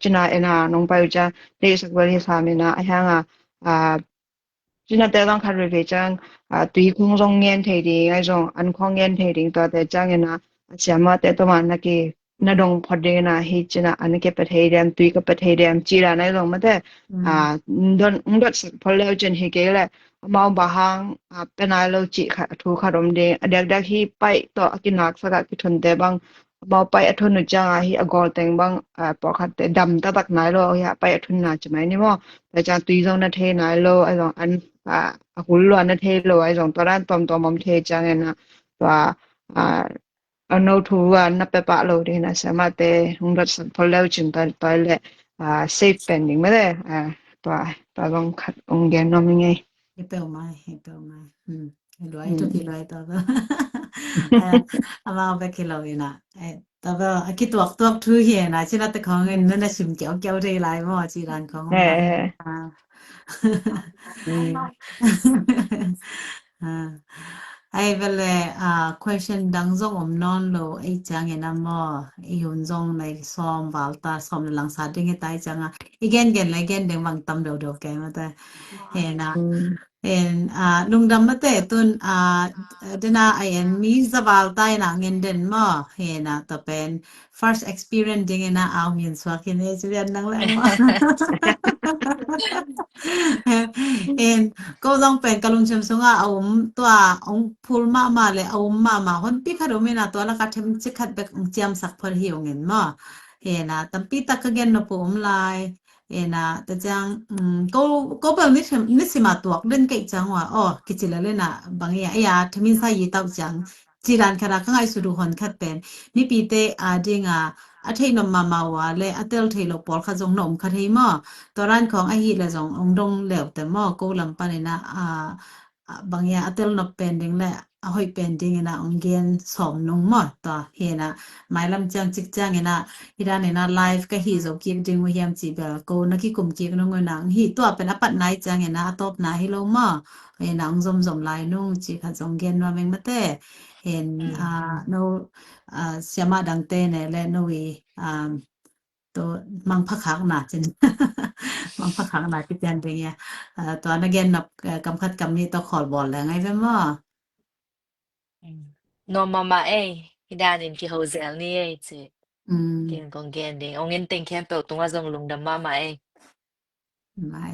S6: จีน่าน้องไปจะได้สักวันที่สามนะไอ้ห่างจีน่าแต่ต้องคัดเรียนจังตุยคงส่งเงินเทดิไอ้จงอันของเงินเทดิตัวแต่จังนะเสียมาแต่ตัวมันนักเก็นดงพอดีนะเฮจีน่าอันนี้เก็บไปเทเดียมตุยก็ไปเทเดียมจีราไอ้จงมาแต่ดอนสักพอแล้วจนเฮเกลเลยมาบางเป็นอะไรจีค่ะถูกขารมเดเด็กที่ไปต่อกินนักสักกิทุนแต่บางมาไปทุนจังที่กอลแต่งบางปอคัดแต่ดำตักไหนโลอย่าไปทุนน่าจะไหมนี่มั้งแต่จังตุยจงนั่นเทไหนโลไอ้จงอันหุ่นล้วนนั่นเทโลไอ้จงตอนนั้นตอมมเทจังเนะว่าอันนู้ทัวนับไปปะโลดีนะสามารถแต่หุ่นรัดสักพอแล้วจึงตอนเละsafe pending ไม่ได้ตัวลองคัดองเกนน้องยังไง
S1: เฮเปลมารวยทุกทีรวยตัวก็อามาไปคิดเราอยู่นะตัวก็คิดตัวทุกเหี้ยนะที่เราแต่ของเงินนั่นน่ะชิมเกี่ยวได้หลายมั่วจีรันของไอ้เวลาquestion ดังจงนอนโลไอ้จังเงินมั่วไอ้หุ่นจงในซ้อมวาลตาซ้อมหลังสาดิ่งไอ้ตายจังอีกเกนเด็กบางตำเดียวแกมาแต่เห็นนะลุงดำมาแต่ตุนเดน่าไอ้มีสบายตายนะเงินเด่นมั่วเห็นนะแต่เป็น first experience ดิ่งนะเอาเงินสวักเงินจะเรียนนั่งแล้วมั่วก็ต้องเป็นกะลุงเชมซุงเอาตัวองพูลมาเลยเอามาคนปีขดมินะตัวละกัดเทมจิขัดแบบเจียมสักพอเหี่ยวเงินมั่วเห็นนะตั้งปีตะกะเงินนปุ่มลายนะแต่จังก็แบบนิสิมาตัวเล่นเก่งจังว่าอ๋อกิจเลยนะบางอย่างทมินใส่ยีตอกจัง จีรันคาราข้างไอสุดูหอนคัดเป็นนี่ปีเตอาดิงอาเทนมมามาวาเลอเตลเทโลปอลขจงนมคาเทมอตัวร้านของไอฮีละจงองดงเหลวแต่มอโกลัมปานินะบางอย่างอเตลนบเป็นดิงและหอยเป็นดิงนะองเกนสอมนงมอตัวเฮนะหมายลำจังจิกจังนะฮิดานนะไลฟ์ก็ฮีโซกิกดิงวิยามจีเบลโกนักกิคุมกิกนงนังฮีตัวเป็นอปัดไนจังนะตบนะฮิโลมอเฮนะองซอมซอมไลนุ่งจีขจงเกนว่าเมงมะเต เห็นโนเสียมาดังเต้เนี่ยและโนวีตัวมังพักขังหนาจัน มังพักขังหนาที่เปลี่ยนไปเงี้ยตัวนักเรียนนับกำคัดกำนี้ตัวขอลบอลแล้วไงเพื่อนว่า
S3: no mama eh hidanin ki hozel ni eh che
S1: อืม
S3: kin kong gen ding ongin ting kem pe tunga jong lung dam mama eh
S1: ไม่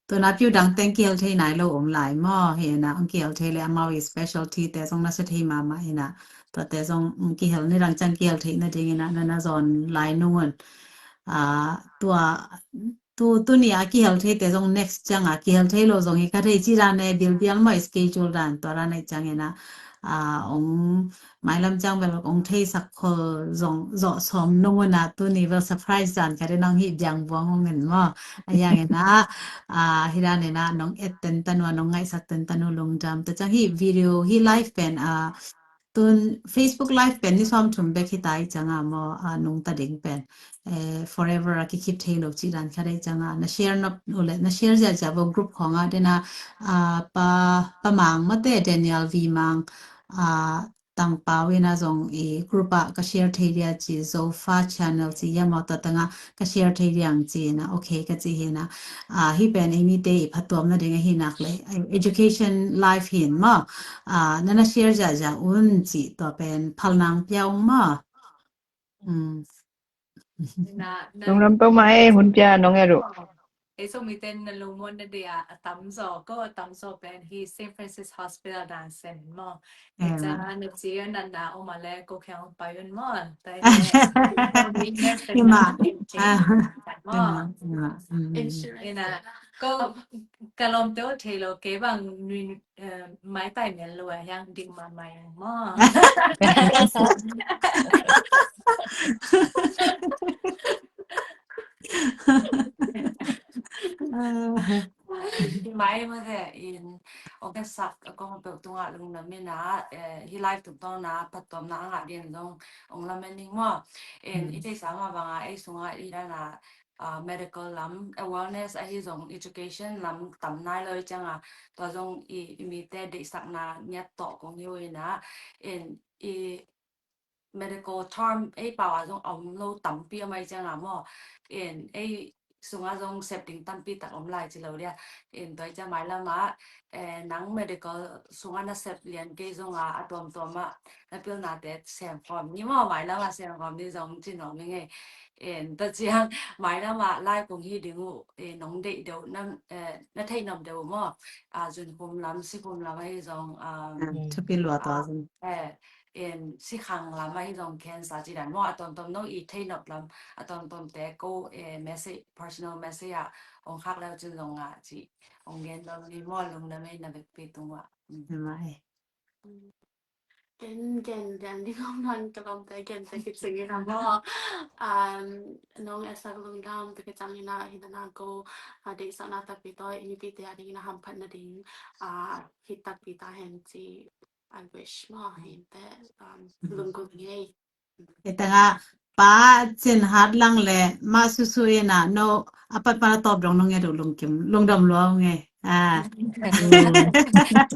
S1: ตัวนับอยู่ดังเต็งเกียวเทไหนเราอมหลายหม้อเห็นนะองเกียวเทเลยมาวิ specialty แต่ทรงนักเทมามาเห็นนะตัวแต่ทรงเกียวในดังจังเกียวเทนั่นเองนะนั่นนะจอนหลายนู่นอ่าตัวตัวนี้อาเกียวเทแต่ทรง next จังอาเกียวเทเราทรงอีกที่จีรันในบิลเบียลมา schedule ดันตัวรันในจังเห็นนะองหมายลำจังแบบองเทสักจงจอสมนู่นนะตัวนี้ว่า surprise จันก็ได้น้องฮิบยังบัวงเงินว่าอย่างเงี้ยนะ hirane na nong etten tanwa nong ngai satten tanu long jam ta chang hi video hi live pen tun Facebook live pen ni som thum be khitai changa mo nong ta ding pen forever ki keep tail of chiran khare changa na share not ole na share ja ja bo group khonga de na pa mang ma te Daniel V mang tang pa we na zong group ka share thei dia chi zo fa channel chi ya ma ta tanga ka share thei yang chi na okay ka chi he na hi pen imi te phatom na ding hi nak le education life hin ma nana share ja ja un chi to pen phalnang pyang ma
S2: na
S6: ตรงนั้นเป้าหมายหุ่นเปียน้องเอรุ
S2: ไอ้สมิเต็นนลุงมอนเดียตั้มโซก็ตั้มโซเป็นที่เซนฟรานซิสฮอสพิทอลดันเซนมอไอ้จ้านึกจีนันดาออกมาแล้วก็แข่งไปยันมอแต่เนี่ยมีเนสเป็นมาเป็นเจนมอ
S4: insurance
S2: เอ็นะก็กะลมเต้าเทโลเก็บังนุยไม้ไต่เมียนรวยยังดิ่งมาใหม่มอ
S5: Mai mà thế in ông cái sắc con biểu tung ạ lùng nằm bên ná hi live tụt to ná bắt tóm ná ngã điện dong ông làm bên ninh mà in ít thế sáng mà bằng ai xuống ai đi ra là medical lắm awareness ai dòng education lắm tầm nai lời chăng à tao dòng mi te để sắc na nhát tọ cũng nhiều ná in medical term ai bảo à dòng ông lâu tầm bia mai chăng à mà in ai xuống à dòng setting tầm bia tặng ông lại chỉ lâu đi in tới cho máy là mà nắng medical xuống anh set liền cái dòng atom mà nó biểu nát để xem form nhưng mà máy là xem form đi dòng chỉ nói mình nghe tất nhiên máy là mà lại cũng hi đứng nóng đệ đầu nó thấy nằm đầu mà dùn hôm lắm xí hôm lắm hay dòng
S1: ทุกปีหลัวต่อสิ
S5: si khang la mai dong cancer ji dan mo atom tom no i thai nop lam atom tom te ko message personal message ya ong khak la chu dong nga ji ong gen dong ni mo lung na mai na be pe tung wa
S1: ไม่
S4: Gen di ko man kalom te gen te kit sige na mo nong esa lung dam te ke chang ina hidana go de sa na ta pi to ini pi te adi na ham phan na ding hit ta pi ta hen chi I wish mo hin te lung ko ngai
S1: แต่ngaป้าเจนฮาร์ดลังเลยมาสุยๆนะโนอปัดปาตอบดองน้องเงดูลงกิมลงดำล้อไง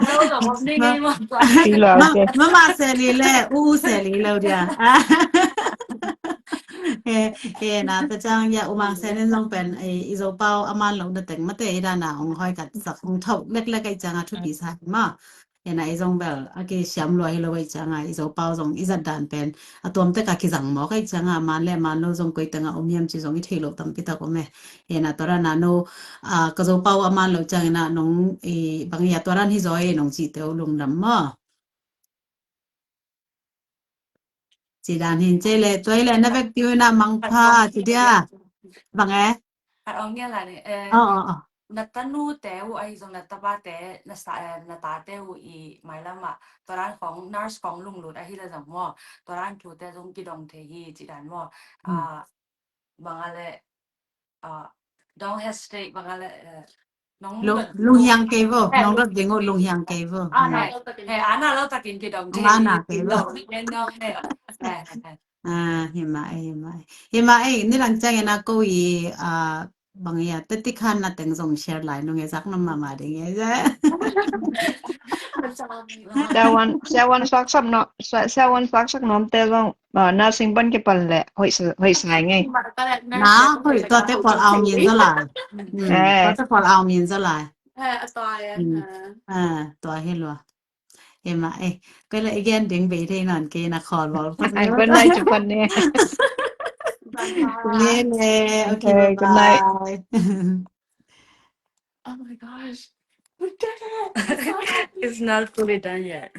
S5: no no mo ni ngai mo
S6: ที่เรา
S1: มาเซลีเลยเซลีเลยเดียวนะแต่จังอย่าอุมังเซนต้องเป็นอีโซเปาอามันลงแต่งมาเตะด้านหน้าองห้อยกัดสักองเท่าเล็กๆไอ้จังทุบีสายมานะอีซงเบลโอเคเสียมรวยเลยไอ้จังอีโซเปาซงอีจัดดันเป็นตัวมันแต่กักิจังหมอกไอ้จังมันเล่มันโนซงกุยตังอมยมจีซงอีเทโลตัมปิตาก็แม่นะตัวนั้นโนก็โซเปาอามันลงจังนะน้องบางอย่างตัวนั้นที่ซอยน้องจีเตวลงดำมาจีดานเห็นเจเลยตัวเล่นนับเป็นนะมังพาจีเดียบางไง
S5: ông nghe là này
S1: อ๋อ
S5: natanu teu ai zong nataba te nata teu I mai lama toran khong nurse khong lung lut a hi la jang mo toran thu te jong ki dong the hi chi dan mo bangale don't hesitate bangale nong
S1: lung yang kê vô nong rất dễ ngồi lung yang kê vô
S5: ana lo takin ki dong the
S1: ana kê vô
S5: no
S1: hiểm ai ni lang chang na cô y bằng ya tất tất khăn là tiếng dòng share lại nó nghe chắc nó mà đấy nghe chứ
S6: Sewan sak sak nom te long na sing ban ke pal le hoi sai ngay
S1: nó hồi tôi tới phật ao miền ra lại tôi tới phật ao miền ra lại tôi hết luôn hiểm ai cái lại again tiếng về thế nào kia là khỏi vào phát
S6: ai good night chụp anh nè
S1: nghe nè ok bye
S6: good night.
S1: bye
S4: Oh my gosh. We did it.
S5: it's not fully done yet